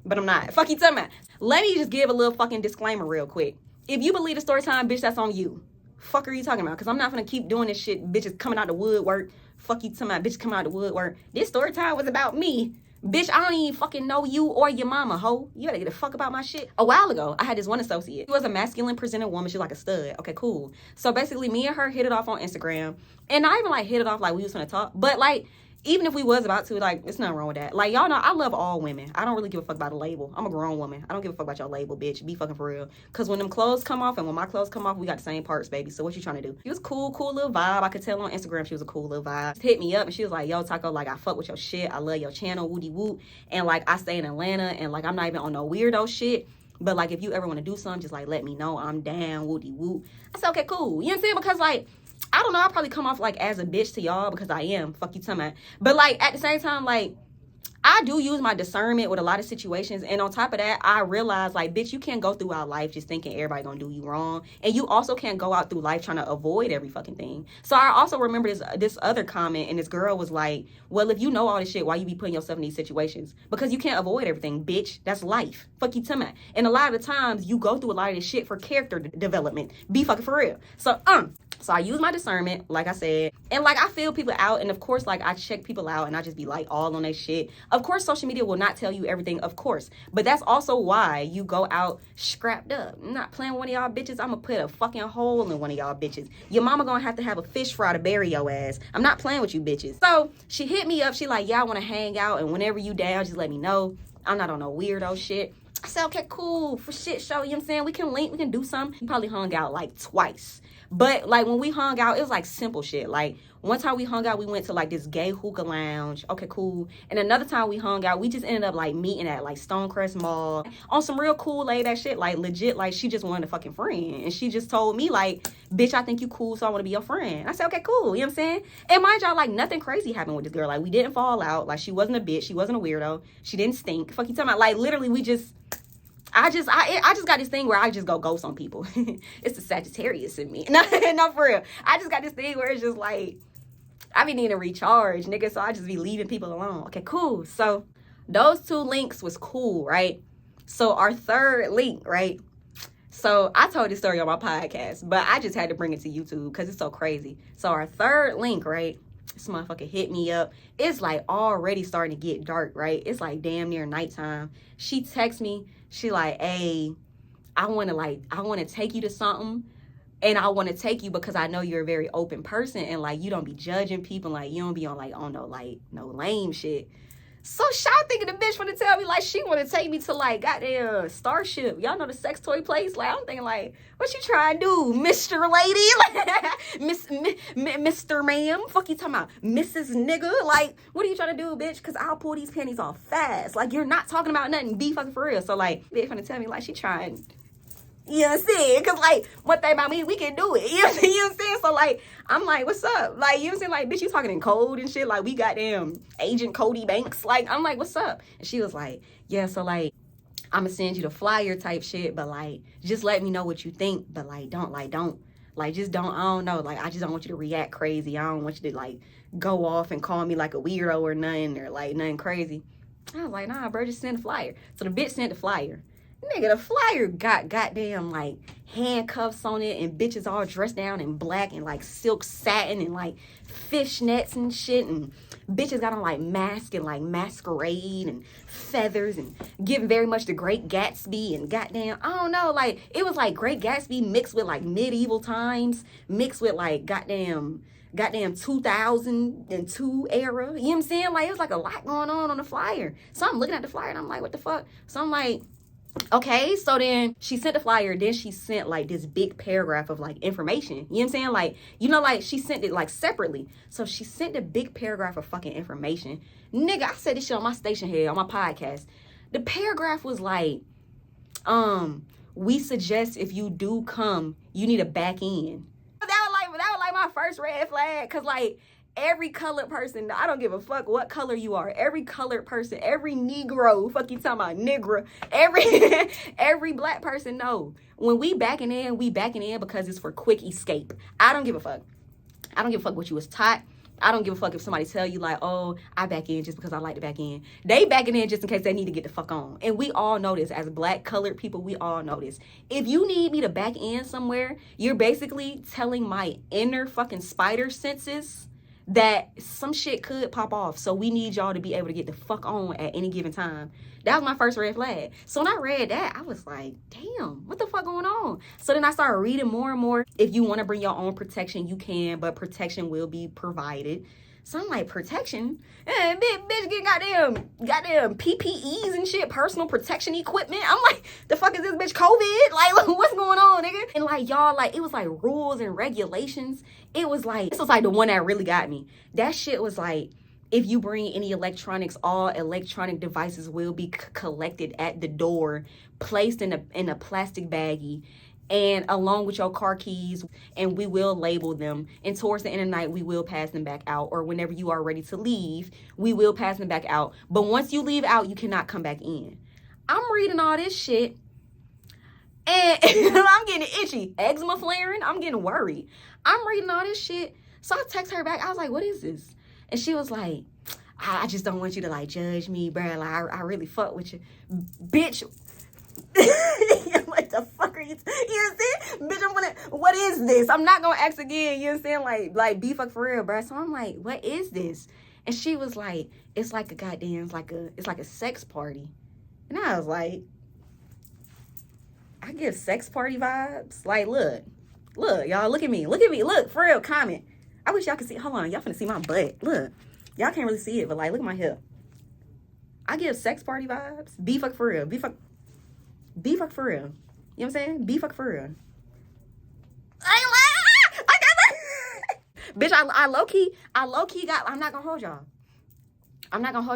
but I'm not. Fuck you talking about. Let me just give a little fucking disclaimer real quick. If you believe the story time, bitch, that's on you. Fuck are you talking about? Because I'm not gonna keep doing this shit. Bitches coming out the woodwork. Fuck you talking about. Bitch coming out the woodwork. This story time was about me. Bitch, I don't even fucking know you or your mama, ho. You gotta get the fuck about my shit. A while ago, I had this one associate. She was a masculine presented woman. She was like a stud. Okay, cool. So basically, me and her hit it off on Instagram. And not even like hit it off like we was gonna talk. But like, even if we was about to, like, it's nothing wrong with that. Like, y'all know, I love all women. I don't really give a fuck about a label. I'm a grown woman. I don't give a fuck about your label, bitch. Be fucking for real. Because when them clothes come off and when my clothes come off, we got the same parts, baby. So what you trying to do? She was cool little vibe. I could tell on Instagram she was a cool little vibe. She hit me up and she was like, yo, Taco, like, I fuck with your shit. I love your channel, woody woot. And, like, I stay in Atlanta and, like, I'm not even on no weirdo shit. But, like, if you ever want to do something, just, like, let me know. I'm down, woody woot. I said, okay, cool. You know what I'm saying? Because, like, I don't know, I'll probably come off like as a bitch to y'all because I am. Fuck you talking about. But like at the same time, like I do use my discernment with a lot of situations. And on top of that, I realize like, bitch, you can't go throughout life just thinking everybody gonna do you wrong. And you also can't go out through life trying to avoid every fucking thing. So I also remember this other comment and this girl was like, well, if you know all this shit, why you be putting yourself in these situations? Because you can't avoid everything, bitch. That's life. Fuck you talking about. And a lot of the times you go through a lot of this shit for character development. Be fucking for real. So I use my discernment, like I said, and like I feel people out, and of course, like I check people out, and I just be like all on their shit. Of course, social media will not tell you everything, of course, but that's also why you go out scrapped up. I'm not playing with one of y'all bitches. I'm gonna put a fucking hole in one of y'all bitches. Your mama gonna have to have a fish fry to bury your ass. I'm not playing with you bitches. So she hit me up. She like, yeah, I want to hang out, and whenever you down, just let me know. I'm not on no weirdo shit. I said, okay, cool, for shit show, you know what I'm saying? We can link, we can do something. We probably hung out like twice. But like when we hung out, it was like simple shit. Like one time we hung out, we went to like this gay hookah lounge. Okay, cool. And another time we hung out, we just ended up like meeting at like Stonecrest Mall on some real cool laid back shit. Like legit, like she just wanted a fucking friend. And she just told me like, bitch, I think you cool, so I want to be your friend. I said, okay, cool. You know what I'm saying? And mind y'all, like nothing crazy happened with this girl. Like we didn't fall out. Like she wasn't a bitch. She wasn't a weirdo. She didn't stink. Fuck you talking about? Like literally we just... I just got this thing where I just go ghost on people. It's the Sagittarius in me. No, for real. I just got this thing where it's just like, I be needing to recharge, nigga. So I just be leaving people alone. Okay, cool. So those two links was cool, right? So our third link, right? So I told this story on my podcast, but I just had to bring it to YouTube because it's so crazy. So our third link, right? This motherfucker hit me up. It's like already starting to get dark, right? It's like damn near nighttime. She texts me. She like, hey, I want to take you to something. And I want to take you because I know you're a very open person. And like, you don't be judging people. Like, you don't be on like, oh no, like no lame shit. So Shaw thinking the bitch wanna tell me like she wanna take me to like goddamn Starship. Y'all know the sex toy place? Like I'm thinking like, what you trying to do, Mr. Lady? Like Mr. Ma'am? Fuck you talking about Mrs. Nigga? Like, what are you trying to do, bitch? Cause I'll pull these panties off fast. Like you're not talking about nothing. Be fucking for real. So like bitch wanna tell me like she trying. You know what I'm saying? Because, like, one thing about me, we can do it. You know what I'm saying? So, like, I'm like, what's up? Like, you know what I'm saying? Like, bitch, you talking in code and shit. Like, we goddamn Agent Cody Banks. Like, I'm like, what's up? And she was like, yeah, so, like, I'm going to send you the flyer type shit. But, like, just let me know what you think. But, like, don't. Like, just don't. I don't know. Like, I just don't want you to react crazy. I don't want you to, like, go off and call me, like, a weirdo or nothing. Or, like, nothing crazy. I was like, nah, bro, just send the flyer. So, the bitch sent the flyer. Nigga, the flyer got goddamn, like, handcuffs on it and bitches all dressed down in black and, like, silk satin and, like, fishnets and shit. And bitches got on, like, mask and, like, masquerade and feathers and giving very much the Great Gatsby and goddamn, I don't know, like, it was, like, Great Gatsby mixed with, like, medieval times, mixed with, like, goddamn 2002 era. You know what I'm saying? Like, it was, like, a lot going on the flyer. So I'm looking at the flyer and I'm like, what the fuck? So I'm like, okay, so then she sent the flyer, then she sent like this big paragraph of like information. You know what I'm saying? Like, you know, like she sent it like separately. So she sent a big paragraph of fucking information. Nigga, I said this shit on my station here, on my podcast. The paragraph was like, we suggest if you do come, you need a back end. That was like my first red flag, cause like every colored person, I don't give a fuck what color you are. Every colored person, every Negro, fuck you talking about nigger, every black person know. When we backing in because it's for quick escape. I don't give a fuck. I don't give a fuck what you was taught. I don't give a fuck if somebody tell you like, oh, I back in just because I like to back in. They backing in just in case they need to get the fuck on. And we all know this. As black colored people, we all know this. If you need me to back in somewhere, you're basically telling my inner fucking spider senses that some shit could pop off. So we need y'all to be able to get the fuck on at any given time. That was my first red flag. So when I read that, I was like, damn, what the fuck going on? So then I started reading more and more. If you want to bring your own protection, you can, but protection will be provided. So I'm like, protection? Bitch get goddamn PPEs and shit, personal protection equipment. I'm like, the fuck is this bitch, COVID? Like, what's going on, nigga? And like, y'all, like, it was like rules and regulations. It was like, this was like the one that really got me. That shit was like, if you bring any electronics, all electronic devices will be collected at the door, placed in a plastic baggie, and along with your car keys, and we will label them. And towards the end of the night, we will pass them back out. Or whenever you are ready to leave, we will pass them back out. But once you leave out, you cannot come back in. I'm reading all this shit, and I'm getting itchy. Eczema flaring. I'm getting worried. I'm reading all this shit. So I text her back. I was like, what is this? And she was like, I just don't want you to, like, judge me, bro. Like, I really fuck with you. Bitch. What the fuck are you? You know what I'm saying? Bitch, what is this? I'm not gonna ask again. You know what I'm saying? Like be fuck for real, bro. So I'm like, what is this? And she was like, it's like a goddamn, it's like a sex party. And I was like, I give sex party vibes. Like, look, y'all, look at me, look, for real, comment. I wish y'all could see. Hold on, y'all finna see my butt. Look, y'all can't really see it, but like, look at my hip. I give sex party vibes. Be fuck for real. Be fuck for real. You know what I'm saying? Be fuck for real. I got bitch, I low-key got, I'm not gonna hold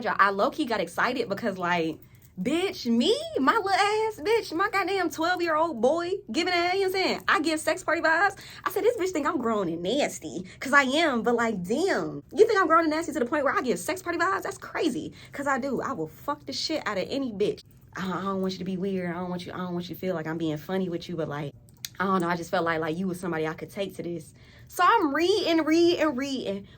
y'all. I low-key got excited because, like, bitch, me, my little ass, bitch, my goddamn 12-year-old boy giving ass, you know what I'm saying? I give sex party vibes. I said, this bitch think I'm grown and nasty. Because I am, but like, damn. You think I'm grown and nasty to the point where I give sex party vibes? That's crazy. Because I do. I will fuck the shit out of any bitch. I don't want you to be weird. I don't want you to feel like I'm being funny with you, but like, I don't know. I just felt like you was somebody I could take to this. So I'm reading.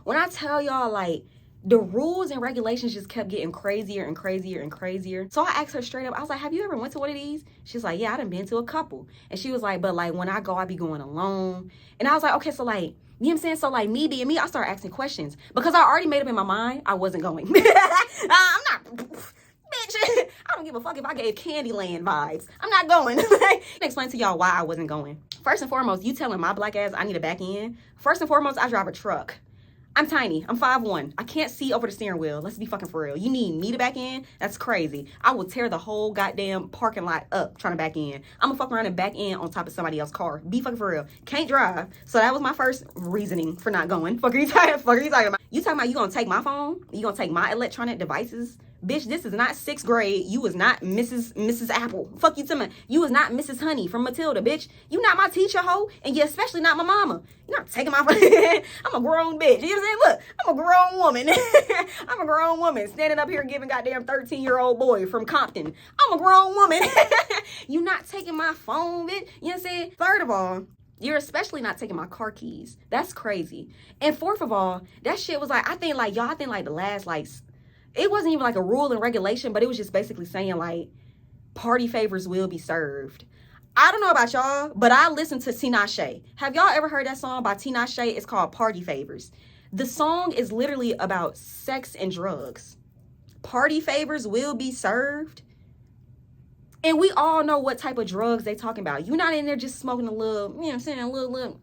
When I tell y'all, like, the rules and regulations just kept getting crazier and crazier and crazier. So I asked her straight up, I was like, have you ever went to one of these? She's like, yeah, I done been to a couple. And she was like, but like, when I go, I be going alone. And I was like, okay, so like, you know what I'm saying? So like, me being me, I started asking questions because I already made up in my mind I wasn't going. I'm not... Bitch, I don't give a fuck if I gave Candyland vibes. I'm not going. Let me explain to y'all why I wasn't going. First and foremost, you telling my black ass I need a back end. First and foremost, I drive a truck. I'm tiny. I'm 5'1". I can't see over the steering wheel. Let's be fucking for real. You need me to back in? That's crazy. I will tear the whole goddamn parking lot up trying to back in. I'm gonna fuck around and back in on top of somebody else's car. Be fucking for real. Can't drive. So that was my first reasoning for not going. Fuck are you talking about? You talking about you gonna take my phone? You gonna take my electronic devices? Bitch, this is not 6th grade. You was not Mrs. Apple. Fuck you to me. You was not Mrs. Honey from Matilda, bitch. You not my teacher, hoe. And you especially not my mama. You're not taking my phone. I'm a grown bitch. You know what I'm saying? Look, I'm a grown woman. I'm a grown woman standing up here giving goddamn 13-year-old boy from Compton. I'm a grown woman. You not taking my phone, bitch. You know what I'm saying? Third of all, you're especially not taking my car keys. That's crazy. And fourth of all, that shit was like, I think like the last like, it wasn't even like a rule and regulation, but it was just basically saying like party favors will be served. I don't know about y'all, but I listened to Tinashe. Have y'all ever heard that song by Tinashe? It's called Party Favors. The song is literally about sex and drugs. Party favors will be served. And we all know what type of drugs they talking about. You're not in there just smoking a little, you know what I'm saying, a little, you know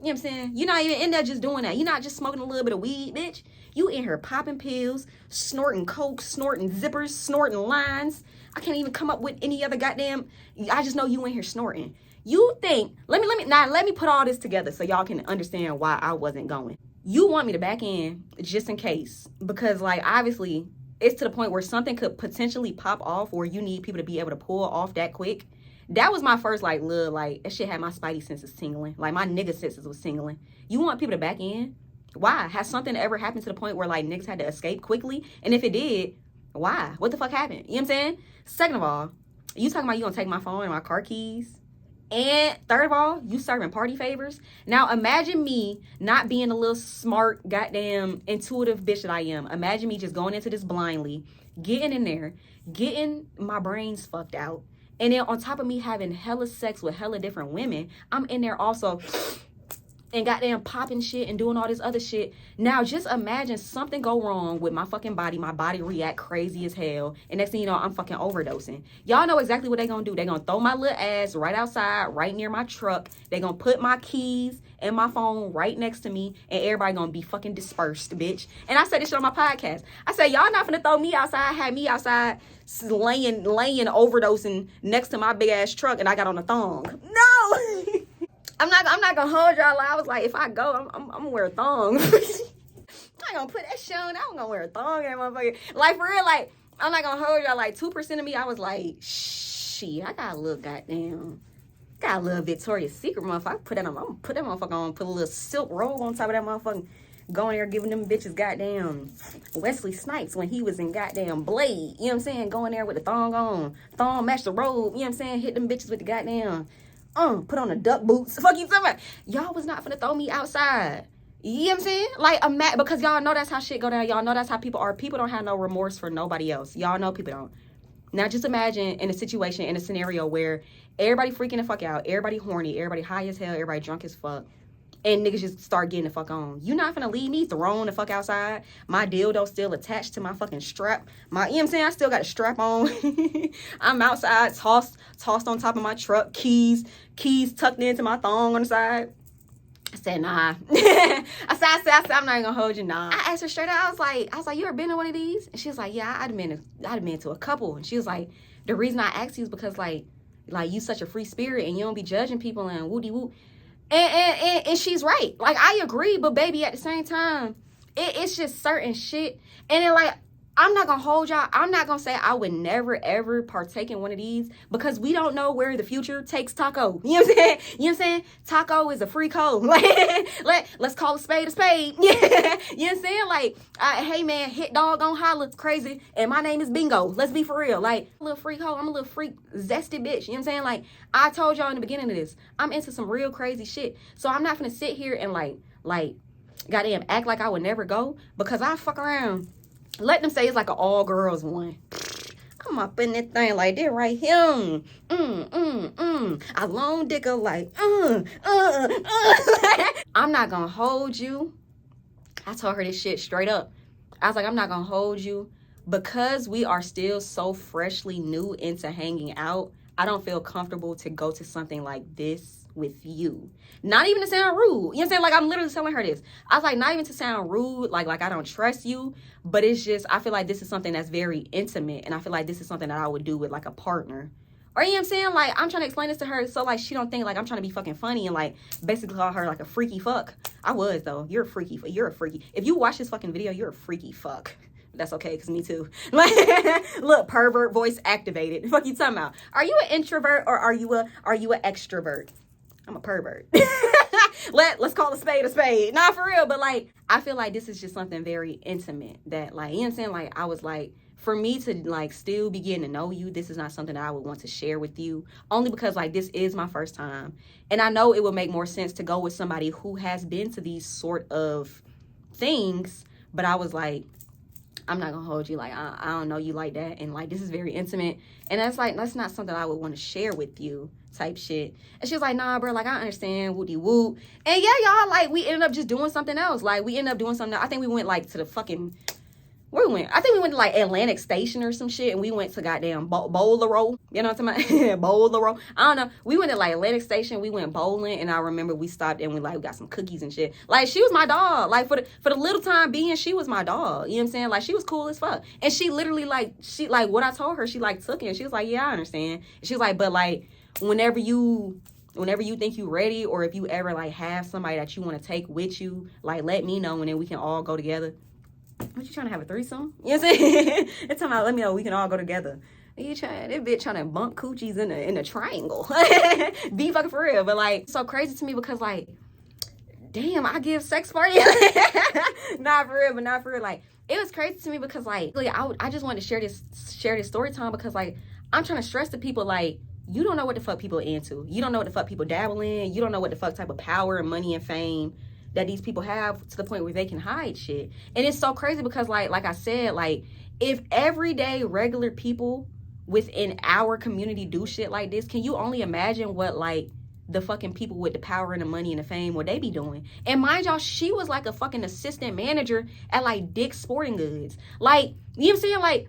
what I'm saying? You're not even in there just doing that. You're not just smoking a little bit of weed, bitch. You in here popping pills, snorting coke, snorting zippers, snorting lines. I can't even come up with any other goddamn, I just know you in here snorting. You think, let me put all this together so y'all can understand why I wasn't going. You want me to back in just in case, because like obviously it's to the point where something could potentially pop off or you need people to be able to pull off that quick. That was my first like little, like that shit had my spidey senses tingling. Like my nigga senses was tingling. You want people to back in? Why? Has something ever happened to the point where like niggas had to escape quickly? And if it did, why? What the fuck happened? You know what I'm saying? Second of all, you talking about you gonna take my phone and my car keys? And third of all, you serving party favors? Now imagine me not being a little smart, goddamn intuitive bitch that I am. Imagine me just going into this blindly, getting in there, getting my brains fucked out. And then on top of me having hella sex with hella different women, I'm in there also and goddamn popping shit and doing all this other shit. Now just imagine something go wrong with my fucking body. My body react crazy as hell. And next thing you know, I'm fucking overdosing. Y'all know exactly what they gonna do. They gonna throw my little ass right outside, right near my truck. They gonna put my keys and my phone right next to me. And everybody gonna be fucking dispersed, bitch. And I said this shit on my podcast. I said, y'all not finna throw me outside, have me outside laying overdosing next to my big ass truck and I got on a thong. No! I'm not gonna hold y'all. I was like, if I go, I'm gonna wear a thong. I ain't gonna put that shit on. I'm gonna wear a thong and that motherfucker. Like for real, like I'm not gonna hold y'all. Like 2% of me, I was like, shit, I got a little Victoria's Secret motherfucker. I'm gonna put that motherfucker on, put a little silk robe on top of that motherfucker. Going there giving them bitches goddamn Wesley Snipes when he was in goddamn Blade. You know what I'm saying? Going there with the thong on. Thong match the robe. You know what I'm saying? Hit them bitches with the goddamn put on the duck boots. Fuck you talking about? Y'all was not finna throw me outside. You know what I'm saying? Like, because y'all know that's how shit go down. Y'all know that's how people are. People don't have no remorse for nobody else. Y'all know people don't. Now, just imagine in a situation, in a scenario where everybody freaking the fuck out, everybody horny, everybody high as hell, everybody drunk as fuck, and niggas just start getting the fuck on. You not finna leave me thrown the fuck outside. My dildo still attached to my fucking strap. You know what I'm saying? I still got a strap on. I'm outside, tossed on top of my truck, keys tucked into my thong on the side. I said, nah. I said, I'm not even gonna hold you, nah. I asked her straight out, I was like, you ever been to one of these? And she was like, yeah, I'd been to a couple. And she was like, the reason I asked you is because like you such a free spirit and you don't be judging people and woody woo. And she's right. Like, I agree, but baby, at the same time, it's just certain shit. And then, like, I'm not gonna hold y'all. I'm not gonna say I would never, ever partake in one of these because we don't know where the future takes Taco. You know what I'm saying? You know what I'm saying? Taco is a free code. Let's call a spade a spade. Yeah. You know what I'm saying? Like, hey, man, hit dog on holla, crazy. And my name is Bingo. Let's be for real. Like, a little freak hoe. I'm a little freak, zesty bitch. You know what I'm saying? Like, I told y'all in the beginning of this, I'm into some real crazy shit. So I'm not gonna sit here and, like, goddamn act like I would never go because I fuck around. Let them say it's like an all-girls one. I'm up in that thing like that right here. I long dicker like, I'm not gonna hold you. I told her this shit straight up. I was like, I'm not gonna hold you because we are still so freshly new into hanging out. I don't feel comfortable to go to something like this with you. Not even to sound rude. You know what I'm saying? Like, I'm literally telling her this. I was like, not even to sound rude, like I don't trust you, but it's just, I feel like this is something that's very intimate, and I feel like this is something that I would do with, like, a partner. Or, you know what I'm saying? Like, I'm trying to explain this to her so, like, she don't think, like, I'm trying to be fucking funny and, like, basically call her, like, a freaky fuck. I was, though. You're a freaky. If you watch this fucking video, you're a freaky fuck. That's okay, because me too. Like, look, pervert voice activated. The fuck you talking about? Are you an introvert or are you an extrovert? I'm a pervert. Let's call a spade a spade. Not for real, but, like, I feel like this is just something very intimate that, like, you know what I'm saying? Like, I was like, for me to, like, still begin to know you, this is not something that I would want to share with you. Only because, like, this is my first time. And I know it would make more sense to go with somebody who has been to these sort of things. But I was like, I'm not going to hold you. Like, I don't know you like that. And, like, this is very intimate. And that's, like, that's not something I would want to share with you type shit. And she was like, nah, bro, like, I understand, woody whoop. And, yeah, y'all, like, we ended up just doing something else. Like, we ended up doing something else. I think we went, like, to the fucking... Where we went? I think we went to, like, Atlantic Station or some shit, and we went to goddamn Bolero. You know what I'm talking about? Bolero. I don't know. We went to, like, Atlantic Station. We went bowling, and I remember we stopped and we, like, we got some cookies and shit. Like, she was my dog. Like, for the little time being, she was my dog. You know what I'm saying? Like, she was cool as fuck. And she literally, like, what I told her, she, like, took it. And she was like, yeah, I understand. And she was like, but, like, whenever you think you ready, or if you ever, like, have somebody that you want to take with you, like, let me know, and then we can all go together. What, you trying to have a threesome? You know what I'm saying? It's talking about, let me know, we can all go together. This bitch trying to bump coochies in a triangle. Be fucking for real. But, like, so crazy to me because, like, damn, I give sex party. Not for real, but not for real. Like, it was crazy to me because, like, I just wanted to share this story time because, like, I'm trying to stress to people, like, you don't know what the fuck people are into. You don't know what the fuck people dabble in. You don't know what the fuck type of power and money and fame that these people have to the point where they can hide shit. And it's so crazy because, like I said, like, if everyday regular people within our community do shit like this, can you only imagine what, like, the fucking people with the power and the money and the fame, what they be doing? And mind y'all, she was like a fucking assistant manager at, like, Dick's Sporting Goods. Like, you know what I'm saying? Like,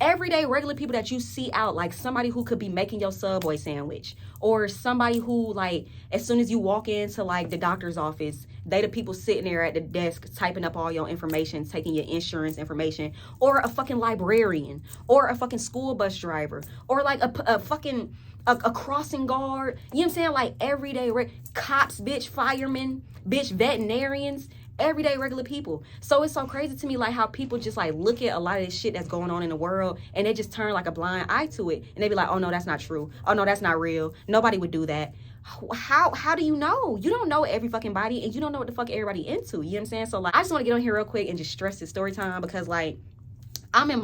everyday regular people that you see out, like somebody who could be making your Subway sandwich, or somebody who, like, as soon as you walk into, like, the doctor's office, they the people sitting there at the desk typing up all your information, taking your insurance information, or a fucking librarian, or a fucking school bus driver, or, like, a fucking a crossing guard. You know what I'm saying? Like, everyday cops, bitch, firemen, bitch, veterinarians, everyday regular people. So it's so crazy to me, like, how people just, like, look at a lot of this shit that's going on in the world and they just turn, like, a blind eye to it, and they be like, oh no, that's not true, oh no, that's not real, nobody would do that. How do you know? You don't know every fucking body, and you don't know what the fuck everybody into. You know what I'm saying? So, like, I just want to get on here real quick and just stress this story time because, like, I'm in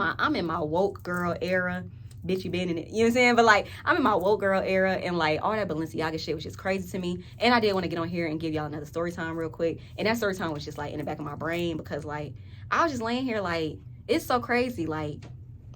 my woke girl era. Bitch, you been in it. You know what I'm saying? But, like, I'm in my woke girl era, and, like, all that Balenciaga shit was just crazy to me. And I did want to get on here and give y'all another story time real quick. And that story time was just, like, in the back of my brain because, like, I was just laying here, like, it's so crazy. Like,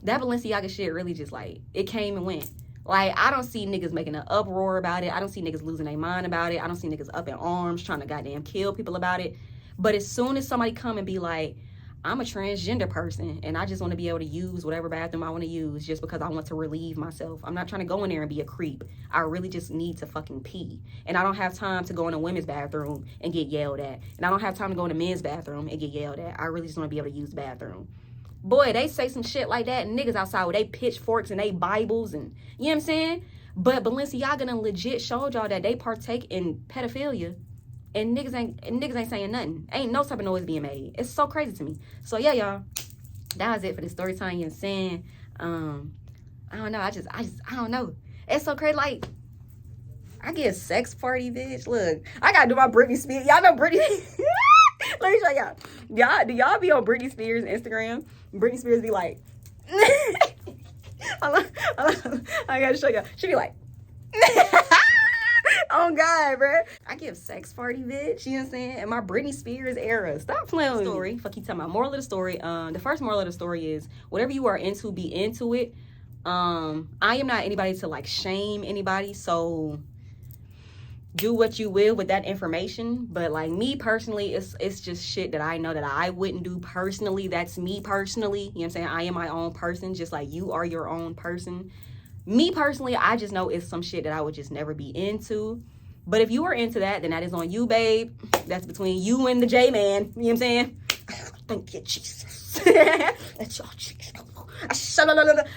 that Balenciaga shit really just, like, it came and went. Like, I don't see niggas making an uproar about it. I don't see niggas losing their mind about it. I don't see niggas up in arms trying to goddamn kill people about it. But as soon as somebody come and be like, I'm a transgender person and I just want to be able to use whatever bathroom I want to use just because I want to relieve myself. I'm not trying to go in there and be a creep. I really just need to fucking pee. And I don't have time to go in a women's bathroom and get yelled at. And I don't have time to go in a men's bathroom and get yelled at. I really just want to be able to use the bathroom. Boy, they say some shit like that, and niggas outside with they pitchforks and they Bibles and, you know what I'm saying? But Balenciaga done legit showed y'all that they partake in pedophilia, and niggas ain't saying nothing. Ain't no type of noise being made. It's so crazy to me. So yeah, y'all, that was it for the story time. You know what I'm saying? I don't know. I don't know. It's so crazy. Like, I get a sex party, bitch. Look, I gotta do my Britney Spears. Y'all know Britney. Let me show y'all. Do y'all be on Britney Spears' Instagram? Britney Spears be like, I gotta show y'all. She be like, oh God, bro. I give sex party, bitch. You know what I'm saying? In my Britney Spears era. Stop playing with me. Story. Fuck you talking about. Moral of the story. The first moral of the story is whatever you are into, be into it. I am not anybody to, like, shame anybody. So do what you will with that information. But, like, me personally, it's just shit that I know that I wouldn't do personally. That's me personally. You know what I'm saying? I am my own person, just like you are your own person. Me personally, I just know it's some shit that I would just never be into. But if you are into that, then that is on you, babe. That's between you and the J-man. You know what I'm saying? Thank you, Jesus. That's your Jesus.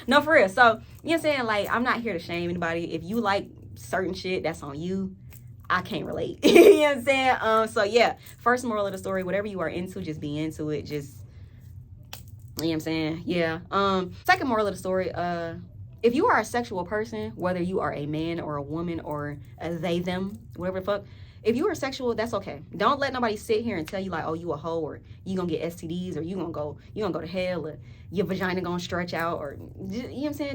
No, for real. So, you know what I'm saying? Like, I'm not here to shame anybody. If you like certain shit, that's on you. I can't relate. You know what I'm saying? So, yeah. First moral of the story, whatever you are into, just be into it. Just, you know what I'm saying? Yeah. Second moral of the story, if you are a sexual person, whether you are a man or a woman or a they, them, whatever the fuck, if you are sexual, that's okay. Don't let nobody sit here and tell you like, oh, you a hoe, or you gonna get STDs, or you gonna go to hell, or your vagina gonna stretch out, or, you know what I'm saying?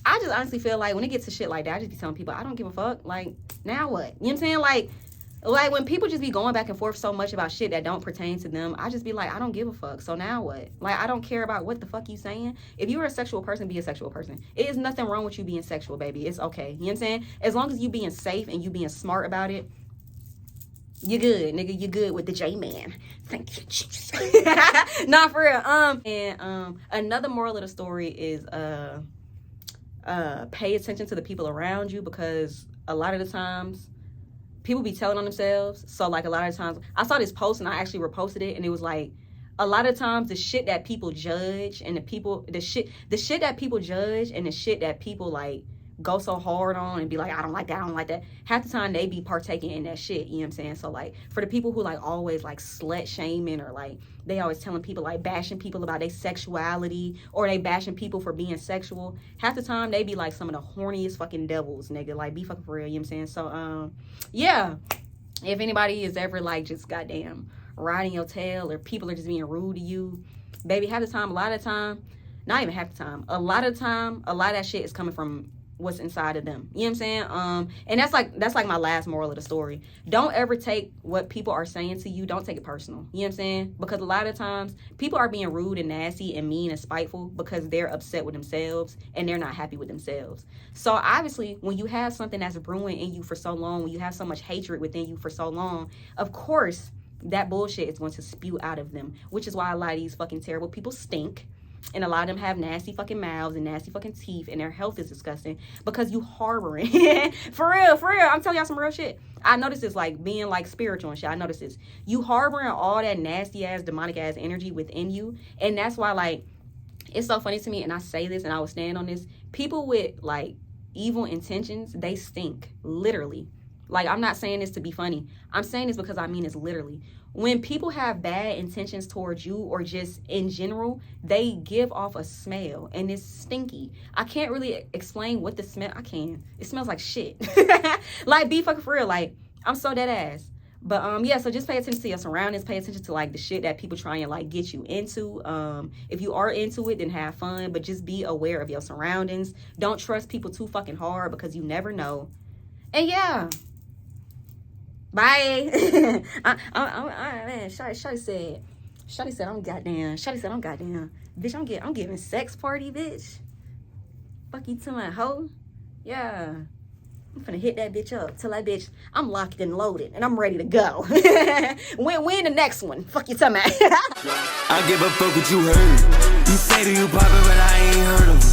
I just honestly feel like when it gets to shit like that, I just be telling people, I don't give a fuck. Like, now what? You know what I'm saying? Like when people just be going back and forth so much about shit that don't pertain to them, I just be like, I don't give a fuck. So now what? Like, I don't care about what the fuck you saying. If you're a sexual person, be a sexual person. It is nothing wrong with you being sexual, baby. It's okay. You know what I'm saying? As long as you being safe and you being smart about it, you're good, nigga. You're good with the J-man. Thank you, Jesus. Nah, for real. And another moral of the story is pay attention to the people around you, because a lot of the times people be telling on themselves. So like a lot of times I saw this post and I actually reposted it, and it was like, a lot of times the shit that people judge and the shit that people judge and the shit that people like go so hard on and be like, I don't like that, half the time they be partaking in that shit, you know what I'm saying? So like, for the people who like always like slut shaming, or like they always telling people, like bashing people about their sexuality, or they bashing people for being sexual, half the time they be like some of the horniest fucking devils, nigga. Like, be fucking for real, you know what I'm saying? So yeah, if anybody is ever like just goddamn riding your tail, or people are just being rude to you, baby, half the time, a lot of time, not even half the time, a lot of that shit is coming from what's inside of them. You know what I'm saying? And that's like my last moral of the story. Don't ever take what people are saying to you, don't take it personal. You know what I'm saying? Because a lot of times people are being rude and nasty and mean and spiteful because they're upset with themselves and they're not happy with themselves. So obviously, when you have something that's brewing in you for so long, when you have so much hatred within you for so long, of course that bullshit is going to spew out of them, which is why a lot of these fucking terrible people stink. And a lot of them have nasty fucking mouths and nasty fucking teeth, and their health is disgusting because you harboring. For real. I'm telling y'all some real shit. I noticed this, like, being, like, spiritual and shit. I noticed this. You harboring all that nasty-ass, demonic-ass energy within you. And that's why, like, it's so funny to me, and I say this, and I will stand on this. People with, like, evil intentions, they stink. Literally. Like, I'm not saying this to be funny. I'm saying this because I mean it's literally. When people have bad intentions towards you, or just in general, they give off a smell, and it's stinky. I can't really explain what the smell. I can. It smells like shit. Like, be fucking for real. Like, I'm so dead ass. But yeah, so just pay attention to your surroundings. Pay attention to like the shit that people try and like get you into. If you are into it, then have fun. But just be aware of your surroundings. Don't trust people too fucking hard, because you never know. And yeah. Bye. Man, Shawty said I'm goddamn. Bitch, I'm giving sex party, bitch. Fuck you to my hoe. Yeah. I'm finna hit that bitch up. Tell that bitch I'm locked and loaded and I'm ready to go. when the next one? Fuck you to my. I give a fuck what you heard. You say that you poppin', but I ain't heard of it.